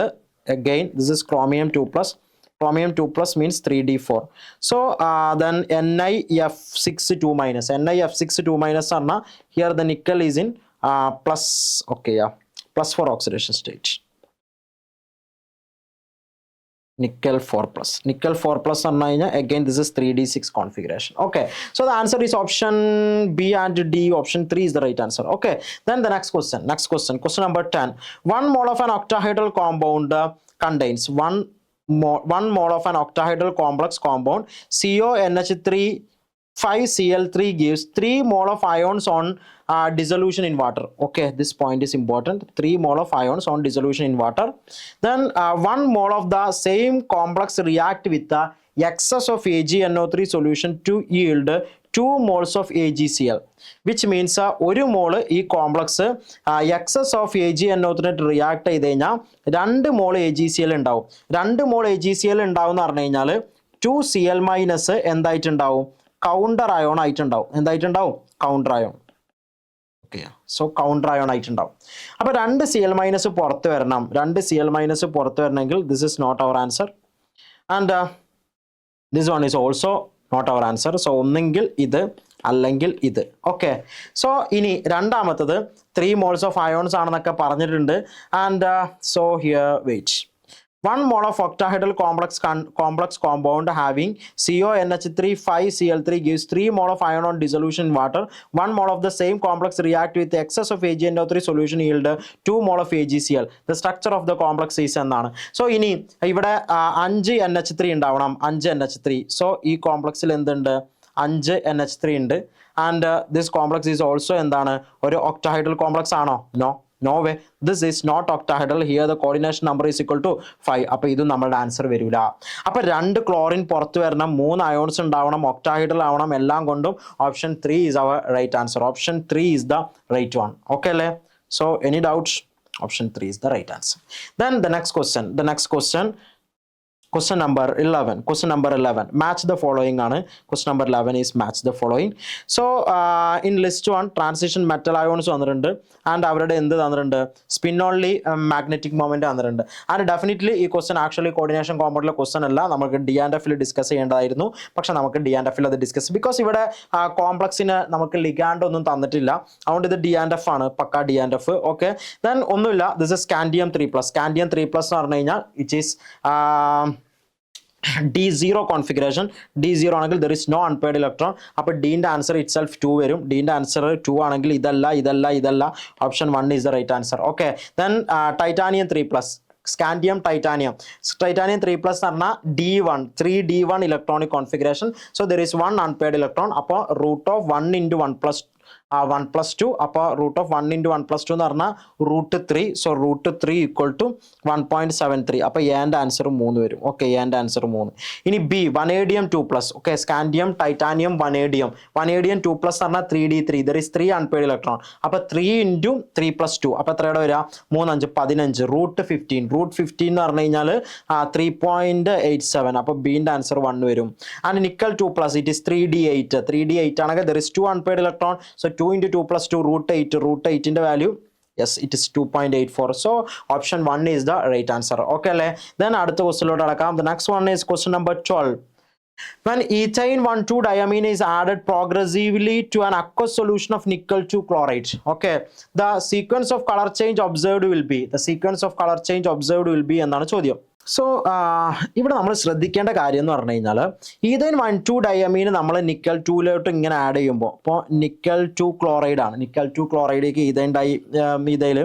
again this is chromium 2 plus. Chromium 2 plus means 3d4. So then NiF6 2 minus. NiF6 2 minus arna, here the nickel is in plus, okay, yeah, +4 oxidation state. Nickel 4 plus. Nickel 4 plus arna, again this is 3d6 configuration. Okay, so the answer is option B and D. Option 3 is the right answer. Okay, then the next question. Question number 10. 1 mole of an octahedral compound contains 1 mole of an octahedral complex compound CONH3 5Cl3 gives 3 mole of ions on dissolution in water. Okay, this point is important. 3 mole of ions on dissolution in water. Then 1 mole of the same complex react with the excess of AgNO3 solution to yield 2 moles of AgCl, which means ഒരു മോള് ഈ complex excess of AgNO3 react ചെയ്ത് കഴിഞ്ഞാൽ 2 മോൾ AgCl ഉണ്ടാവും. 2 മോൾ AgCl ഉണ്ടാവും എന്ന് പറഞ്ഞു കഴിഞ്ഞാൽ 2Cl മൈനസ് എന്തായിട്ടുണ്ടാവും? കൗണ്ടർ അയോൺ ആയിട്ടുണ്ടാവും. എന്തായിട്ടുണ്ടാവും? Counter ion. Okay, so counter ion ആയിട്ടുണ്ടാവും. അപ്പോൾ 2 Cl മൈനസ് പുറത്ത് വരണം. 2 Cl മൈനസ് പുറത്ത് വരണമെങ്കിൽ this is not our answer and this one is also not our answer. So ഒന്നെങ്കിൽ ഇത് അല്ലെങ്കിൽ ഇത്. ഓക്കെ, സോ ഇനി രണ്ടാമത്തത് 3 moles of ions ആണെന്നൊക്കെ പറഞ്ഞിട്ടുണ്ട്. And so here wait. 1 mole of octahedral complex compound having CONH3 5Cl3 gives 3 mole of ion on dissolution in water. 1 mole of the same complex react with the excess of AgNO3 solution yield 2 mole of AgCl. The structure of the complex is എന്നാണ്. So ഇനി ഇവിടെ 5 NH3 ഉണ്ടാവണം. 5 NH3. So ഈ കോംപ്ലക്സിൽ എന്തുണ്ട്? 5 NH3 ഉണ്ട്. And this complex is also എന്താണ്, ഒരു ഒക്ടാഹൈഡ്രൽ കോംപ്ലക്സ് ആണോ? No, no way, this is not octahedral. Here the coordination number is equal to 5. അപ്പോൾ ഇത് നമ്മുടെ ആൻസർ വരില്ല. അപ്പോൾ 2 ക്ലോറിൻ പുറത്ത് വരണം, 3 അയോൺസ് ഉണ്ടാവണം, ഒക്ടാഹൈഡ്രൽ ആവണം, എല്ലാം കൊണ്ടും option 3 is our right answer. Option 3 is the right one. Okay അല്ലേ? So any doubts? Option 3 is the right answer. Then the next question, question number 11. Question number 11, match the following ആണ്. Question number 11 is match the following. So in list 1 transition metal ions വന്നിട്ടുണ്ട്, and അവരുടെ എന്ത് തന്നിട്ടുണ്ട്, spin only magnetic moment തന്നിട്ടുണ്ട്. And definitely ഈ question actually coordination കോമ്പൗണ്ടിലെ question അല്ല, നമുക്ക് DNF discuss ചെയ്യേണ്ടതായിരുന്നു. പക്ഷെ നമുക്ക് DNF അത് ഡിസ്കസ്, ബിക്കോസ് ഇവിടെ കോംപ്ലക്സിന് നമുക്ക് ലിഗാൻഡ് ഒന്നും തന്നിട്ടില്ല, അതുകൊണ്ട് ഇത് DNF ആണ്, പക്ക DNF. ഓക്കെ, ദെൻ ഒന്നുമില്ല, ദിസ് ഇസ് സ്കാൻഡിയം 3+. സ്കാൻഡിയം 3+ എന്ന് പറഞ്ഞു കഴിഞ്ഞാൽ it is D0 configuration. D0 ആണെങ്കിൽ there is no unpaired electron. അപ്പോൾ ഡിന്റെ ആൻസർ ഇറ്റ് സെൽഫ് 2 വരും. ഡിന്റെ ആൻസർ 2 ആണെങ്കിൽ ഇതല്ല. Option 1 is the right answer. Okay, then titanium 3+. Scandium titanium 3+ എന്ന് പറഞ്ഞാൽ D1 3D1 electronic configuration. So there is 1 unpaired electron. അപ്പോൾ root of 1 × 1+2, അപ്പോൾ root of 1 × 1+2 എന്ന് പറഞ്ഞാൽ √3. സോ √3 = 1.73. അപ്പോൾ എൻ്റെ ആൻസർ 3 വരും. ഓക്കെ, എൻ്റെ ആൻസർ 3. ഇനി B, vanadium 2+. Okay, scandium titanium vanadium 2+ എന്ന് പറഞ്ഞാൽ 3D3. There is 3 unpaired electron. അപ്പോൾ 3 × 3+2, അപ്പോൾ എത്രയുടെ വരിക? 3 × 5 15. √15 എന്ന് പറഞ്ഞു കഴിഞ്ഞാൽ 3.87. അപ്പോൾ ബീൻ്റെ ആൻസർ 1 വരും. And nickel 2+, it is 3D8 ആണെങ്കിൽ there is 2 unpaired electron. So 2 × 2+2 √8 ന്റെ value, yes, it is 2.84. so option 1 is the right answer. Okay അല്ലേ? then അടുത്ത ക്വസ്റ്റ്യനിലോട്ട് കടക്കാം. the next one is question number 12. when ethane 1,2-diamine is added progressively to an aqueous solution of nickel 2 chloride, okay, the sequence of color change observed will be എന്നാണ് ചോദ്യം. So ഇവിടെ നമ്മൾ ശ്രദ്ധിക്കേണ്ട കാര്യം എന്ന് പറഞ്ഞു കഴിഞ്ഞാൽ, ഈഥൈൻ 1,2-ഡയമീൻ നമ്മൾ നിക്കൽ 2 ഇങ്ങനെ ആഡ് ചെയ്യുമ്പോൾ, ഇപ്പോൾ നിക്കൽ 2 ക്ലോറൈഡ് ആണ്, നിക്കൽ 2 ക്ലോറൈഡിലേക്ക് ഈഥൈൽ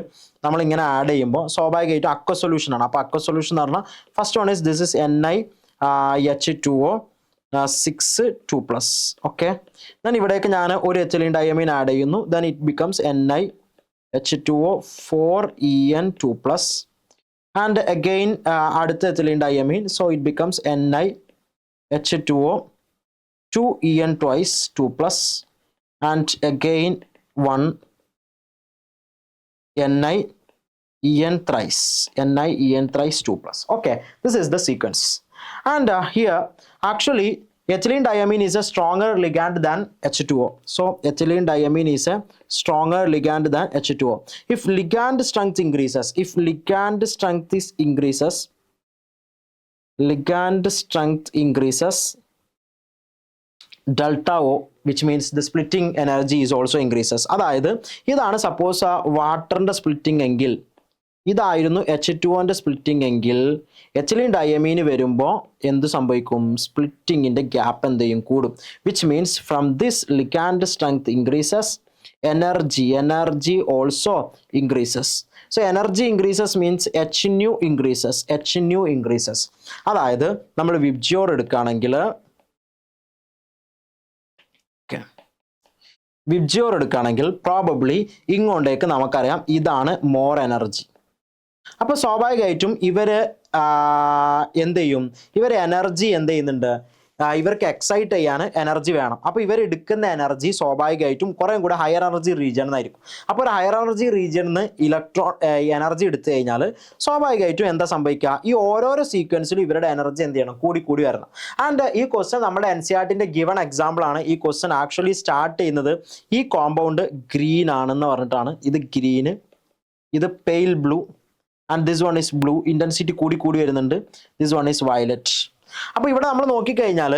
നമ്മളിങ്ങനെ ആഡ് ചെയ്യുമ്പോൾ സ്വാഭാവികമായിട്ടും അക്വ സൊല്യൂഷൻ ആണ്. അപ്പോൾ അക്വ സൊല്യൂഷൻ എന്ന് പറഞ്ഞാൽ first one is this is NiH2O 6 2+. Okay, then ഇവിടേക്ക് ഞാൻ ഒരു എത്തിലീൻ ഡയമീൻ ആഡ് ചെയ്യുന്നു, then it becomes NiH2O 4En 2+. and again അടുത്ത ethylene diamine, so it becomes NiH2O 2En twice 2+, and again 1 NiEn thrice 2+. okay, this is the sequence. and here actually ethylene diamine is a stronger ligand than H2O. so ethylene diamine is a stronger ligand than H2O. if ligand strength increases delta O, which means the splitting energy is also increases. അതായത് ഇതാണ് suppose വാട്ടറിന്റെ splitting എങ്കിൽ, ഇതായിരുന്നു H2O splitting എങ്കിൽ, ethylene ഡയമീന് വരുമ്പോൾ എന്ത് സംഭവിക്കും? സ്പ്ലിറ്റിങ്ങിന്റെ gap എന്ത് ചെയ്യും? കൂടും. Which means from this ligand strength increases, energy also increases. So energy increases means HNu increases. അതായത് നമ്മൾ വിബ്ജിയോർ എടുക്കുകയാണെങ്കിൽ, പ്രോബബ്ലി ഇങ്ങോട്ടേക്ക് നമുക്കറിയാം ഇതാണ് മോർ എനർജി. അപ്പോൾ സ്വാഭാവികമായിട്ടും ഇവര് എന്ത് ചെയ്യും? എനർജി എന്ത് ചെയ്യുന്നുണ്ട്? ഇവർക്ക് എക്സൈറ്റ് ചെയ്യാൻ എനർജി വേണം. അപ്പോൾ ഇവർ എടുക്കുന്ന എനർജി സ്വാഭാവികമായിട്ടും കുറേ കൂടെ ഹയർ എനർജി റീജിയനായിരിക്കും. അപ്പോൾ ഒരു ഹയർ എനർജി റീജിയനിൽ നിന്ന് എനർജി എടുത്തു കഴിഞ്ഞാൽ സ്വാഭാവികമായിട്ടും എന്താ സംഭവിക്കുക? ഈ ഓരോരോ സീക്വൻസിലും ഇവരുടെ എനർജി എന്ത് ചെയ്യണം? കൂടി വരണം. ആൻഡ് ഈ ക്വസ്റ്റ്യൻ നമ്മുടെ NCERTന്റെ ഗിവൺ എക്സാമ്പിൾ ആണ്. ഈ ക്വസ്റ്റ്യൻ ആക്ച്വലി സ്റ്റാർട്ട് ചെയ്യുന്നത് ഈ കോമ്പൗണ്ട് ഗ്രീൻ ആണെന്ന് പറഞ്ഞിട്ടാണ്. ഇത് ഗ്രീന്, ഇത് pale blue, and this one is blue. Intensity കൂടി വരുന്നുണ്ട്. This one is violet. അപ്പോൾ ഇവിടെ നമ്മൾ നോക്കിക്കഴിഞ്ഞാൽ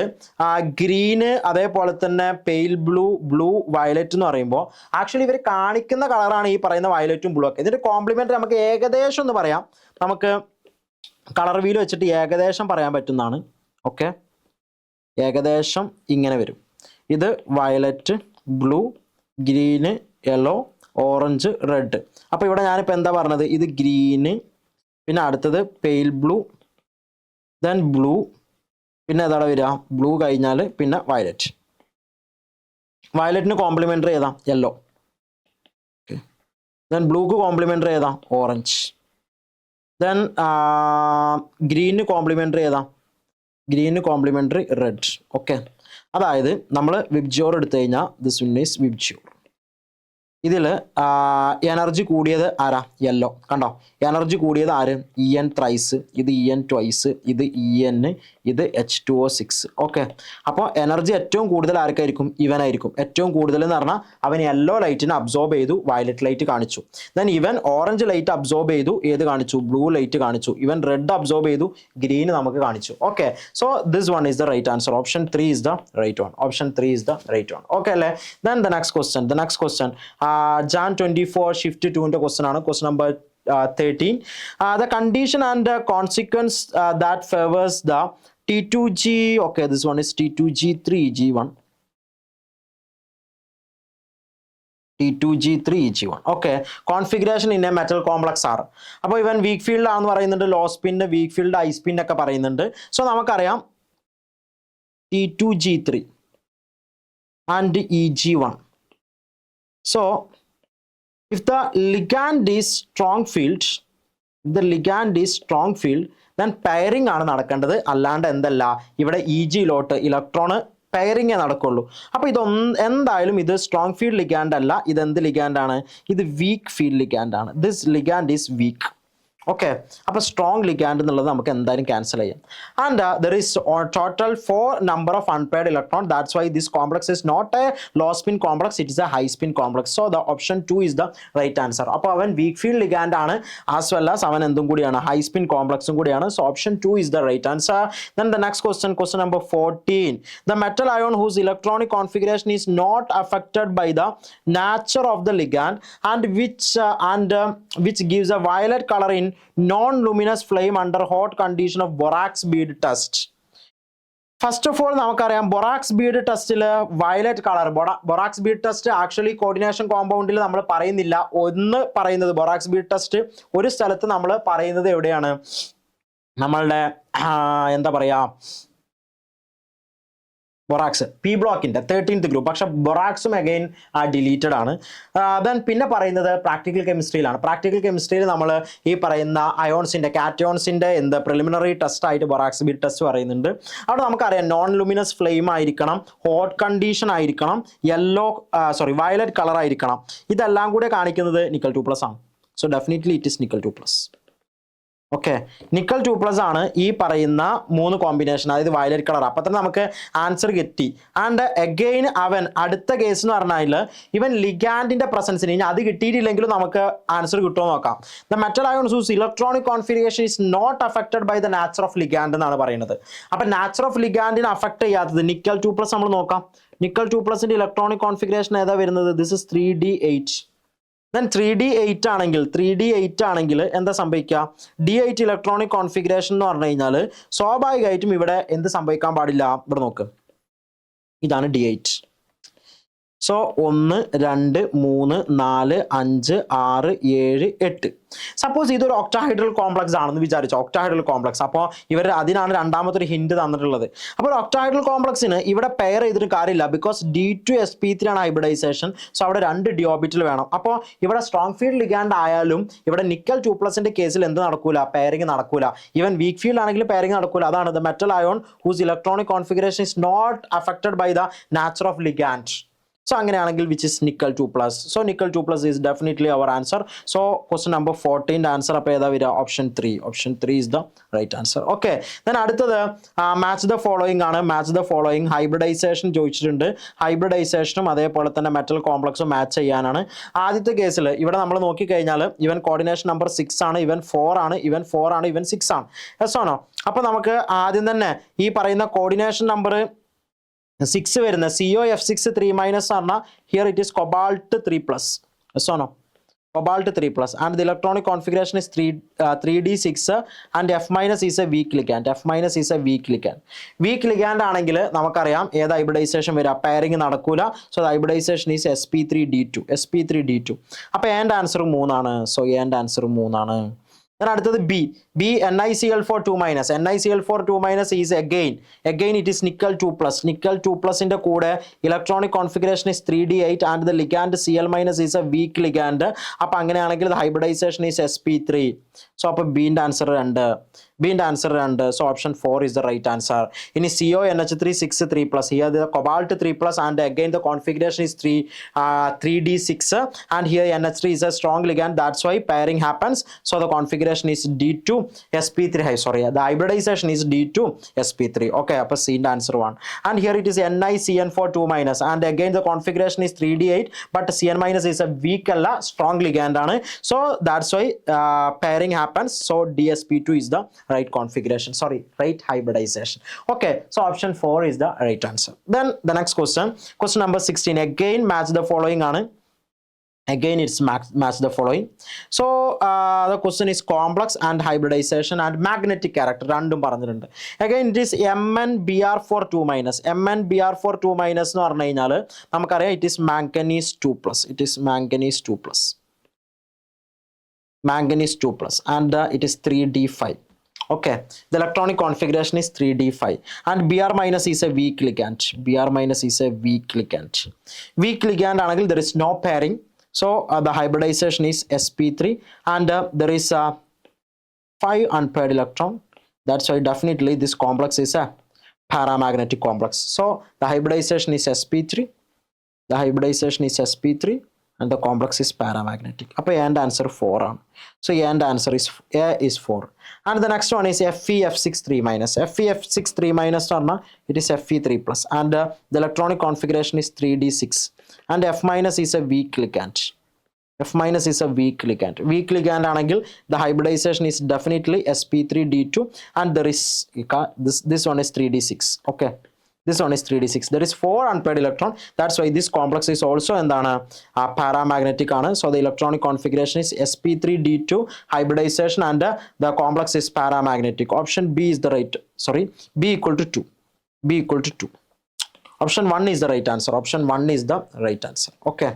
ഗ്രീന്, അതേപോലെ തന്നെ പെയിൽ ബ്ലൂ വയലറ്റ് എന്ന് പറയുമ്പോൾ ആക്ച്വലി ഇവർ കാണിക്കുന്ന കളറാണ് ഈ പറയുന്ന വയലറ്റും ബ്ലൂ ഒക്കെ. ഇതിൻ്റെ കോംപ്ലിമെൻ്റ് നമുക്ക് ഏകദേശം ഒന്ന് പറയാം. നമുക്ക് കളർ വീൽ വെച്ചിട്ട് ഏകദേശം പറയാൻ പറ്റുന്നതാണ്. ഓക്കെ, ഏകദേശം ഇങ്ങനെ വരും. ഇത് violet, blue, green, yellow, orange, red. അപ്പോൾ ഇവിടെ ഞാനിപ്പോൾ എന്താ പറഞ്ഞത്? ഇത് ഗ്രീന്, പിന്നെ അടുത്തത് പെയിൽ ബ്ലൂ, ദെൻ ബ്ലൂ, പിന്നെ ഏതാണ് വരിക? ബ്ലൂ കഴിഞ്ഞാൽ പിന്നെ വയലറ്റ്. വയലറ്റിന് കോംപ്ലിമെൻ്ററി ഏതാ? യെല്ലോ. ദെൻ ബ്ലൂക്ക് കോംപ്ലിമെൻ്ററി ഏതാ? ഓറഞ്ച്. ദെൻ ഗ്രീനിന് കോംപ്ലിമെൻ്ററി ഏതാ? ഗ്രീനിന് കോംപ്ലിമെൻ്ററി റെഡ്. ഓക്കെ, അതായത് നമ്മൾ വിബ്ജ്യോർ എടുത്തു കഴിഞ്ഞാൽ ദിസ് വൺ ഈസ് വിബ്ജ്യോർ. ഇതിൽ എനർജി കൂടിയത് ആരാ? യെല്ലോ. കണ്ടോ, എനർജി കൂടിയത് ആര്? EN ത്രൈസ്, ഇത് EN ട്വൈസ്, ഇത് EN, ഇത് H2O6. ഓക്കെ, അപ്പോൾ എനർജി ഏറ്റവും കൂടുതൽ ആർക്കായിരിക്കും? ഇവനായിരിക്കും. ഏറ്റവും കൂടുതൽ എന്ന് പറഞ്ഞാൽ അവൻ യെല്ലോ ലൈറ്റിനെ അബ്സോർബ് ചെയ്തു, വയലറ്റ് ലൈറ്റ് കാണിച്ചു. ദെൻ ഇവൻ ഓറഞ്ച് ലൈറ്റ് അബ്സോർബ് ചെയ്തു, ഏത് കാണിച്ചു? ബ്ലൂ ലൈറ്റ് കാണിച്ചു. ഇവൻ റെഡ് അബ്സോർബ് ചെയ്തു, ഗ്രീൻ നമുക്ക് കാണിച്ചു. Okay, so this one is the right answer. Option 3 is the right one. Option 3 is the right one. Okay അല്ലേ? Then the next question Jan 24 shift 2 ന്റെ ക്വസ്റ്റ്യൻ ആണ്. Question number 13. The condition and the consequence that favors the T2G. Okay, this one is T2G3G1. T2G3G1. Okay, configuration in a metal complex R. അപ്പോൾ ഇവൻ week field ആണെന്ന് പറയുന്നുണ്ട്, low spin, weak field, high spin ഒക്കെ പറയുന്നുണ്ട്. So നമുക്കറിയാം T2G3 and EG1. So if the ligand is strong field, then pairing ആണ് നടക്കേണ്ടത്. അല്ലാണ്ട് എന്തല്ല, ഇവിടെ EG ലോട്ട് ഇലക്ട്രോണ് പെയറിങ്ങേ നടക്കുള്ളൂ. അപ്പോൾ എന്തായാലും ഇത് സ്ട്രോങ് ഫീൽഡ് ലിഗാൻഡ് അല്ല. ഇത് എന്ത് ലിഗാൻഡ് ആണ്? ഇത് വീക്ക് ഫീൽഡ് ലിഗാൻഡ് ആണ്. This ligand is weak. Okay, അപ്പോൾ സ്ട്രോങ് ലിഗാൻഡ് എന്നുള്ളത് നമുക്ക് എന്തായാലും ക്യാൻസൽ ചെയ്യാം. And there is total 4 number of unpaired electron. That's why this complex is not a low spin complex, it is a high spin complex. So the option 2 is the right answer. അപ്പോൾ അവൻ weak field ligand ആണ്, as well as അവൻ എന്തും കൂടിയാണ്? High spin കോംപ്ലക്സും കൂടിയാണ്. So option 2 is the right answer. Then the next question number 14. The metal ion whose electronic configuration is not affected by the nature of the ligand and which gives a violet color in non-luminous flame under hot condition of borax bead test. First of all നമുക്കറിയാം borax bead ടെസ്റ്റിൽ violet colour. Borax bead test actually coordination കോമ്പൗണ്ടിൽ നമ്മൾ പറയുന്നില്ല. ഒന്ന് പറയുന്നത് borax bead test ഒരു സ്ഥലത്ത് നമ്മൾ പറയുന്നത് എവിടെയാണ്? നമ്മളുടെ എന്താ പറയുക, ബൊറാക്സ് പി ബ്ലോക്കിന്റെ 13th ഗ്രൂപ്പ്. പക്ഷെ ബൊറാക്സും അഗൈൻ ഡിലീറ്റഡ് ആണ്. ദെൻ പിന്നെ പറയുന്നത് പ്രാക്ടിക്കൽ കെമിസ്ട്രിയിലാണ്. പ്രാക്ടിക്കൽ കെമിസ്ട്രിയിൽ നമ്മൾ ഈ പറയുന്ന അയോൺസിന്റെ, കാറ്റയോൺസിന്റെ പ്രിലിമിനറി ടെസ്റ്റ് ആയിട്ട് ബൊറാക്സ് ബീഡ് ടെസ്റ്റ് പറയുന്നുണ്ട്. അവിടെ നമുക്കറിയാം നോൺ ലൂമിനസ് ഫ്ലെയിം ആയിരിക്കണം, ഹോട്ട് കണ്ടീഷൻ ആയിരിക്കണം, വയലറ്റ് കളർ ആയിരിക്കണം. ഇതെല്ലാം കൂടെ കാണിക്കുന്നത് നിക്കൽ 2+ ആണ്. So definitely it is nickel 2+. Okay, nickel 2+ ആണ് ഈ പറയുന്ന 3 കോമ്പിനേഷൻ, അതായത് വയലറ്റ് കളർ. അപ്പം തന്നെ നമുക്ക് ആൻസർ കിട്ടി. ആൻഡ് അഗെയിൻ അവൻ അടുത്ത കേസ് എന്ന് പറഞ്ഞാൽ ഇവൻ ലിഗാൻഡിന്റെ പ്രസൻസിന്, ഇനി അത് കിട്ടിയിട്ടില്ലെങ്കിലും നമുക്ക് ആൻസർ കിട്ടുമോ നോക്കാം. The metal ions whose electronic configuration is not affected by the nature of ligand എന്നാണ് പറയുന്നത്. അപ്പം നാച്ചർ ഓഫ് ലിഗാൻഡിനെ അഫക്ട് ചെയ്യാത്തത് നിക്കൽ 2+ നമ്മൾ നോക്കാം. നിക്കൽ 2+ന്റെ ഇലക്ട്രോണിക് കോൺഫിഗറേഷൻ ഏതാ വരുന്നത്? This is 3D8. Then 3D8 ആണെങ്കിൽ എന്താ സംഭവിക്കുക? D8 ഇലക്ട്രോണിക് കോൺഫിഗറേഷൻ എന്ന് പറഞ്ഞു കഴിഞ്ഞാൽ സ്വാഭാവികമായിട്ടും ഇവിടെ എന്ത് സംഭവിക്കാൻ പാടില്ല? ഇവിടെ നോക്ക്, ഇതാണ് D8. സോ 1 2 3 4 5 6 7 8. സപ്പോസ് ഇതൊരു ഒക്ടാഹൈഡ്രൽ കോംപ്ലക്സ് ആണെന്ന് വിചാരിച്ചു. ഒക്ടാഹൈഡ്രൽ കോംപ്ലക്സ്, അപ്പോൾ അതിനാണ് രണ്ടാമത്തെ ഒരു ഹിന്റ് തന്നിട്ടുള്ളത്. അപ്പോൾ ഒരു ഒക്ടാഹൈഡ്രൽ കോംപ്ലക്സിന് ഇവിടെ പെയർ ചെയ്തിട്ട് കാര്യമില്ല, ബിക്കോസ് D2sp3 ആണ് ഹൈബ്രിഡൈസേഷൻ. സോ അവിടെ 2 d ഓർബിറ്റൽ വേണം. അപ്പോൾ ഇവിടെ സ്ട്രോങ് ഫീൽഡ് ലിഗാൻഡ് ആയാലും ഇവിടെ നിക്കൽ 2+ന്റെ കേസിൽ എന്ത് നടക്കൂല? പെയറിംഗ് നടക്കൂല. ഈവൻ വീക്ക് ഫീൽഡ് ആണെങ്കിലും പെയറിംഗ് നടക്കൂല. അതാണ് the metal ion whose electronic configuration is not affected by the nature of ligand. So അങ്ങനെയാണെങ്കിൽ which is nickel 2+. So nickel 2+ is definitely our answer. So question number 14 answer അപ്പോൾ ഏതാ വരിക? Option 3. Option 3 is the right answer. Okay, then അടുത്തത് match the following ആണ്. Match the following hybridization ചോദിച്ചിട്ടുണ്ട്. ഹൈബ്രിഡൈസേഷനും അതേപോലെ തന്നെ മെറ്റൽ കോംപ്ലക്സും മാച്ച് ചെയ്യാനാണ്. ആദ്യത്തെ കേസിൽ ഇവിടെ നമ്മൾ നോക്കിക്കഴിഞ്ഞാൽ ഇവൻ കോർഡിനേഷൻ നമ്പർ 6 ആണ്, ഇവൻ 4 ആണ്, ഇവൻ 4 ആണ്, ഇവൻ 6 ആണ്. യെസ് ആണോ? അപ്പോൾ നമുക്ക് ആദ്യം തന്നെ ഈ പറയുന്ന കോർഡിനേഷൻ നമ്പർ 6 വരുന്ന COF6 3- പറഞ്ഞാൽ here it is cobalt 3+. Yes ആണോ? cobalt 3+, and the electronic configuration is 3d6 and F- is a weak ligand. F- is a weak ligand. Weak ligand ആണെങ്കിൽ നമുക്കറിയാം ഏത് ഹൈബ്രിഡൈസേഷൻ വരിക, പെയറിംഗ് നടക്കൂല. So hybridization is sp3d2. അപ്പോൾ and answer 3 ആണ്. So and answer 3 ആണ്. Then അടുത്തത് B NiCl4 2 minus. NiCl4 2 minus is again it is nickel 2 plus. Nickel 2 plus ന്റെ കൂടെ electronic configuration is 3d8 and the ligand Cl minus is a weak ligand. അപ്പോൾ അങ്ങനെയാണെങ്കിൽ the hybridization is sp3. So അപ്പോൾ B ന്റെ answer 2. B ന്റെ answer 2. So option 4 is the right answer. ഇനി CONH3 6 3 plus. Here the cobalt 3 plus and again the configuration is 3d6 and here NH3 is a strong ligand. That's why pairing happens. So the configuration is D2 sp3. Sorry, the hybridization is D2 sp3. Okay, അപ്പോൾ C ന്റെ answer 1. And here it is NiCN4 2 minus and again the configuration is 3d8 but Cn minus is a weak അല്ല strong ligand ആണ്. So that's why pairing happens. So dsp2 is the right configuration, right hybridization. Okay, so option 4 is the right answer. Then the next question number 16, again match the following ആണ്. Again it's match the following. So the question is complex and hybridization and magnetic character രണ്ടും പറഞ്ഞിട്ടുണ്ട്. Again it is MnBr4 2 minus. MnBr4 2 minus എന്ന് പറഞ്ഞു കഴിഞ്ഞാൽ നമുക്കറിയാം it is manganese 2 plus. It is manganese 2 plus. Manganese 2 plus and it is 3d5. Okay, the electronic configuration is 3d5 and Br minus is a weak ligand. Br minus is a weak ligand. Weak ligand ആണെങ്കിൽ there is no pairing. So the hybridization is sp3 and there is 5 unpaired electron. That's why definitely this complex is a paramagnetic complex. So the hybridization is sp3. The hybridization is sp3 and the complex is paramagnetic. അപ്പോൾ and answer 4 ആണ്. So and answer is A is 4. And the next one is FeF6 3 minus. FeF6 3 minus പറഞ്ഞാൽ it is Fe3 plus and the electronic configuration is 3d6 and F minus is a weak ligand. F minus is a weak ligand. Weak ligand ആണെങ്കിൽ the hybridization is definitely sp3d2 and there is this one is 3d6. Okay, this one is 3d6. There is 4 unpaired electron. That's why this complex is also എന്താണ് paramagnetic ആണ്. So the electronic configuration is sp3d2 hybridization and the complex is paramagnetic. Option B is the right. Sorry, B equal to 2. B equal to 2. Option 1 is the right answer. Option 1 is the right answer. Okay.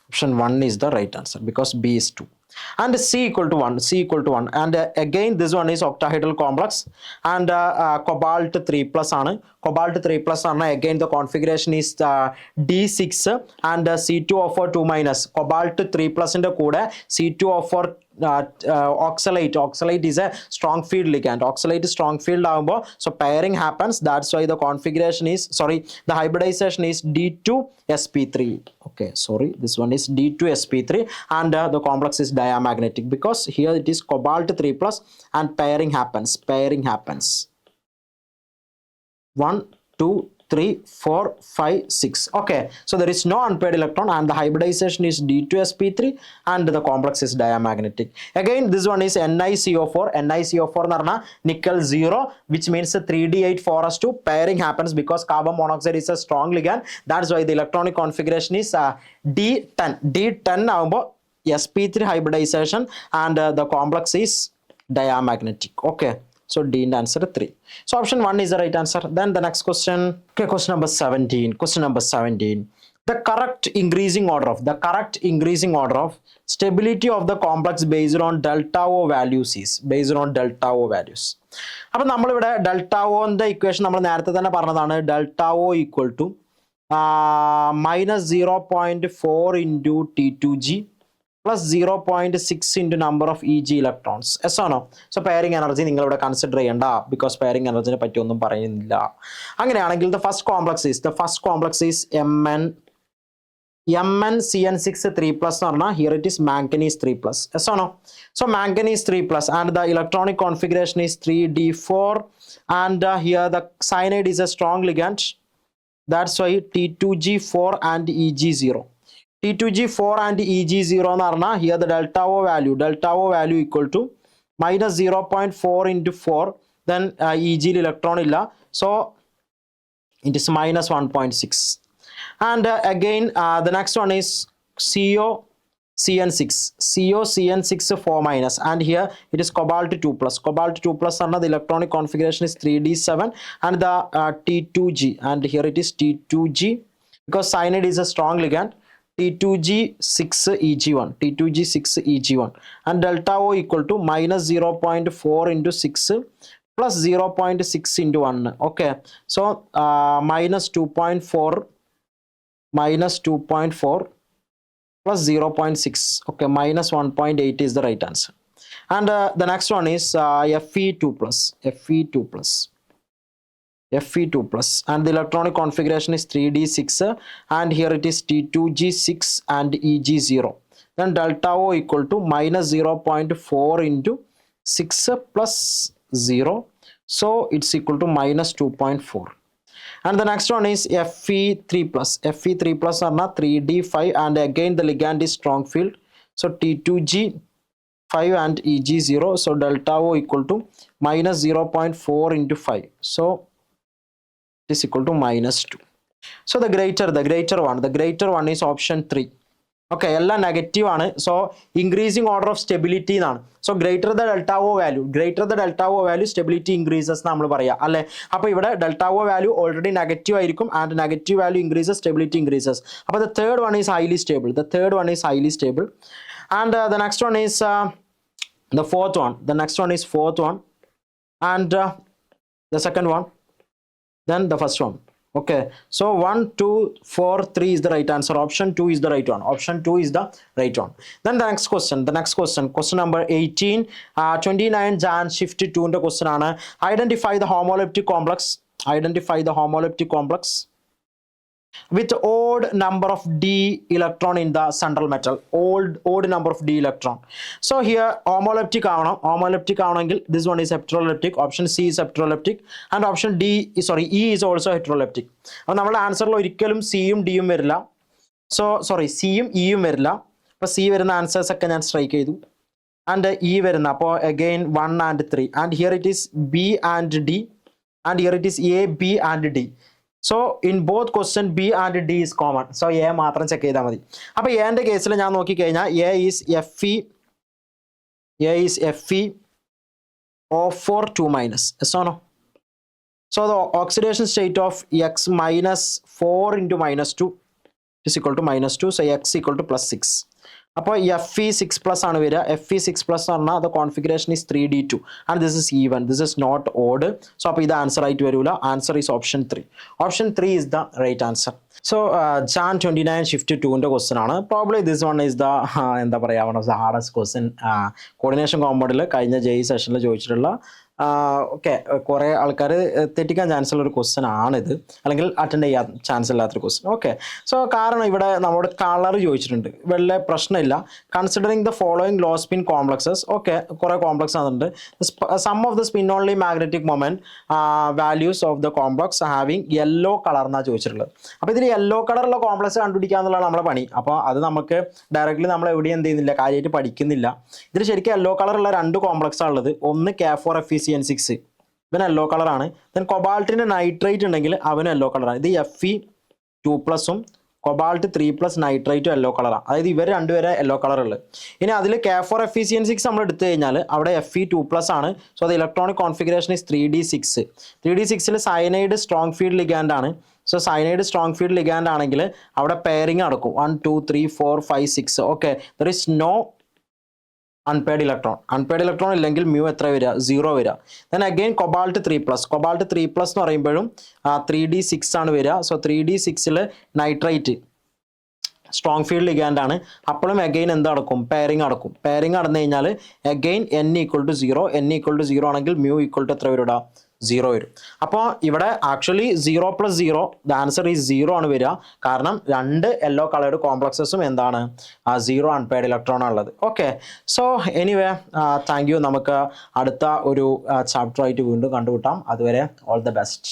Option 1 is the right answer because B is 2. And C equal to 1. C equal to 1. And again this one is octahedral complex and cobalt 3 plus ആണ്. Cobalt 3 plus ആണ്. Again the configuration is D6 and C2O4 2 minus. Cobalt 3 plus ന്റെ കൂടെ C2O4 oxalate is a strong field ligand. Oxalate is strong field ആകുമ്പോൾ so pairing happens. That's why the configuration is the hybridization is D2 sp3. Okay, sorry, this one is D2 sp3 and the complex is diamagnetic because here it is cobalt 3 plus and pairing happens. 1 2 3 4 5 6. Okay, so there is no unpaired electron and the hybridization is D2 sp3 and the complex is diamagnetic. Again this one is NiCO4. NiCO4 എന്ന് പറഞ്ഞാൽ nickel 0 which means 3d8 4s2. Pairing happens because carbon monoxide is a strong ligand. That's why the electronic configuration is D10. D10 ആകുമ്പോൾ sp3 hybridization and the complex is diamagnetic. Okay, so D in answer 3. So option 1 is the right answer. Then the next question. Okay, question number 17. The correct increasing order of stability of the complex based on delta O values is based on delta O values. അപ്പോൾ നമ്മളിവിടെ delta ഒന്റെ equation നമ്മൾ നേരത്തെ തന്നെ പറഞ്ഞതാണ്. Delta O equal to -0.4 into T2G plus 0.6 into number of Eg electrons. Yes or no? So pairing energy നിങ്ങൾ ഇവിടെ consider ചെയ്യണ്ട because pairing energy പറ്റി ഒന്നും പറയുന്നില്ല. അങ്ങനെയാണെങ്കിൽ the first complex is MnCN6 3 plus എന്ന് പറഞ്ഞാൽ here it is manganese 3 plus. Yes or no? So manganese 3 plus and the electronic configuration is 3d4 and here the cyanide is a strong ligand. That's why T2G4 and Eg0. T2G4 and Eg0 എന്ന് പറഞ്ഞാൽ here the delta O value equal to -0.4 into 4. Then Eg electron ഇല്ല, so it is -1.6. And again the next one is COCN6 4 minus and here it is cobalt 2 plus. Cobalt 2 plus and the electronic configuration is 3d7 and the T2G and here it is T2G because cyanide is a strong ligand. T2G6 Eg1, T2G6 Eg1, and delta O equal to minus 0.4 into 6 plus 0.6 into 1. Okay, so minus 2.4 plus 0.6. Okay, minus 1.8 is the right answer. And the next one is Fe2 plus, and the electronic configuration is 3d6, and here it is T2G6 and Eg0. Then delta O equal to minus 0.4 into 6 plus 0, so it's equal to minus 2.4. And the next one is Fe3 plus, are 3d5, and again the ligand is strong field, so T2G5 and Eg0, so delta O equal to minus 0.4 into 5, so is equal to minus 2. So the greater one is option 3. Okay, all negative ആണ്. So increasing order of stability എന്നാണ്. So greater the delta O value, stability increases നമ്മൾ പറയാം അല്ലേ. അപ്പോൾ ഇവിടെ delta O value already negative ആയിരിക്കും, and negative value increases, stability increases. അപ്പോൾ the third one is highly stable. And the next one is the fourth one. And the second one, then the first one. Okay, so 1 2 4 3 is the right answer. Option 2 is the right one. Then the next question number 18, 29 Jan shift 2 ന്റെ question ആണ്. Identify the homoleptic complex with odd number of d electron in the central metal. Odd number of d electron. So here homoleptic ആവണമെങ്കിൽ this one is heteroleptic. Option C is heteroleptic, and option E is also heteroleptic. അപ്പോൾ നമ്മുടെ ആൻസറിൽ ഒരിക്കലും സിയും ഡിയും വരില്ല. സിയും ഇയും വരില്ല. അപ്പോൾ സി വരുന്ന ആൻസേഴ്സ് ഒക്കെ ഞാൻ സ്ട്രൈക്ക് ചെയ്തു, ആൻഡ് ഇ വരുന്ന, അപ്പോൾ again 1 and 3, and here it is B and D, and here it is A, B and D. So in both question B and D is common, so A മാത്രം check ചെയ്താൽ മതി. അപ്പോൾ എന്റെ കേസിൽ ഞാൻ നോക്കിക്കഴിഞ്ഞാൽ A is Fe O4 2-, yes or no? So the oxidation state of X minus 4 into minus 2 is equal to minus 2, so X equal to plus 6. അപ്പോൾ Fe6 plus ആണ് വരിക. Fe6 plus പറഞ്ഞാൽ the configuration is 3d2, and this is even, this is not odd, so അപ്പോൾ ഇത് answer ആയിട്ട് വരില്ല. Answer is option 3. Option 3 is the right answer. So Jan 29 shift 2 ന്റെ question ആണ്. Probably this one is the എന്താ പറയുക, one of the hardest question. Coordination കോമ്പൗണ്ടിൽ കഴിഞ്ഞ JEE സെഷനിൽ ചോദിച്ചിട്ടുള്ള ഓക്കെ കുറേ ആൾക്കാർ തെറ്റിക്കാൻ ചാൻസ് ഉള്ള ഒരു ക്വസ്റ്റൻ ആണിത്, അല്ലെങ്കിൽ അറ്റൻഡ് ചെയ്യാൻ ചാൻസ് ഇല്ലാത്തൊരു ക്വസ്റ്റൻ. ഓക്കെ, സോ കാരണം ഇവിടെ നമ്മുടെ കളർ ചോദിച്ചിട്ടുണ്ട്, വലിയ പ്രശ്നമില്ല. Considering the following low spin complexes. Okay, കുറേ കോംപ്ലക്സ് ആകുന്നുണ്ട്. Sum of the spin only magnetic moment values of the complex having yellow colour എന്നാണ് ചോദിച്ചിട്ടുള്ളത്. അപ്പോൾ ഇതിൽ യെല്ലോ കളറുള്ള കോംപ്ലക്സ് കണ്ടുപിടിക്കുക എന്നുള്ളതാണ് നമ്മുടെ പണി. അപ്പോൾ അത് നമുക്ക് ഡയറക്റ്റ്ലി നമ്മൾ എവിടെയും എന്ത് ചെയ്യുന്നില്ല, കാര്യമായിട്ട് പഠിക്കുന്നില്ല. ഇതിൽ ശരിക്കും യെല്ലോ കളറുള്ള 2 കോംപ്ലക്സാണ് ഉള്ളത്. ഒന്ന് K4FeCN6, ഇവന് യെല്ലോ കളറാണ്. ദെൻ കൊബാൾട്ടിൻ്റെ നൈട്രേറ്റ് ഉണ്ടെങ്കിൽ അവനും യെല്ലോ കളറാണ്. ഇത് Fe2+ഉം കൊബാൾട്ട് 3+ നൈട്രേറ്റും യെല്ലോ കളറാണ്. അതായത് ഇവർ രണ്ടുപേരെ യെല്ലോ കളറുള്ളത്. ഇനി അതിൽ K4FeCN6 നമ്മൾ എടുത്തു കഴിഞ്ഞാൽ അവിടെ Fe2+ ആണ്. സോ അത് ഇലക്ട്രോണിക് കോൺഫിഗറേഷൻ ഇസ് 3d6. 3d6ൽ സയനൈഡ് സ്ട്രോങ് ഫീൽഡ് ലിഗാൻഡ് ആണ്. So cyanide strong field ligand ആണെങ്കിൽ അവിടെ പെയറിങ് നടക്കും 1 2 3 4 5 6. Okay, there is no unpaired electron ഇല്ലെങ്കിൽ മ്യൂ എത്ര വരിക, 0 വരിക. ദെൻ അഗെയിൻ കൊബാൾട്ട് 3+ എന്ന് പറയുമ്പോഴും 3d6 ആണ് വരിക. സോ 3d6ൽ നൈട്രൈറ്റ് സ്ട്രോങ് ഫീൽഡ് ലിഗാൻഡ് ആണ്. അപ്പോഴും അഗെയിൻ എന്ത് നടക്കും, പെയറിങ് നടക്കും. പെയറിങ് നടന്നു കഴിഞ്ഞാൽ അഗെയിൻ n=0 ആണെങ്കിൽ മ്യൂ ഈക്വൽ ടു എത്ര വരും, 0 വരും. അപ്പോൾ ഇവിടെ ആക്ച്വലി 0+0 ദ ആൻസർ ഈസ് 0 ആണ് വരിക. കാരണം 2 യെല്ലോ കളേർഡ് കോംപ്ലക്സസും എന്താണ്, 0 അൺപെയർഡ് ഇലക്ട്രോൺ ഉള്ളത്. Okay, so anyway thank you. നമുക്ക് അടുത്ത ഒരു ചാപ്റ്റർ ആയിട്ട് വീണ്ടും കണ്ടുമുട്ടാം. അതുവരെ ഓൾ ദ ബെസ്റ്റ്.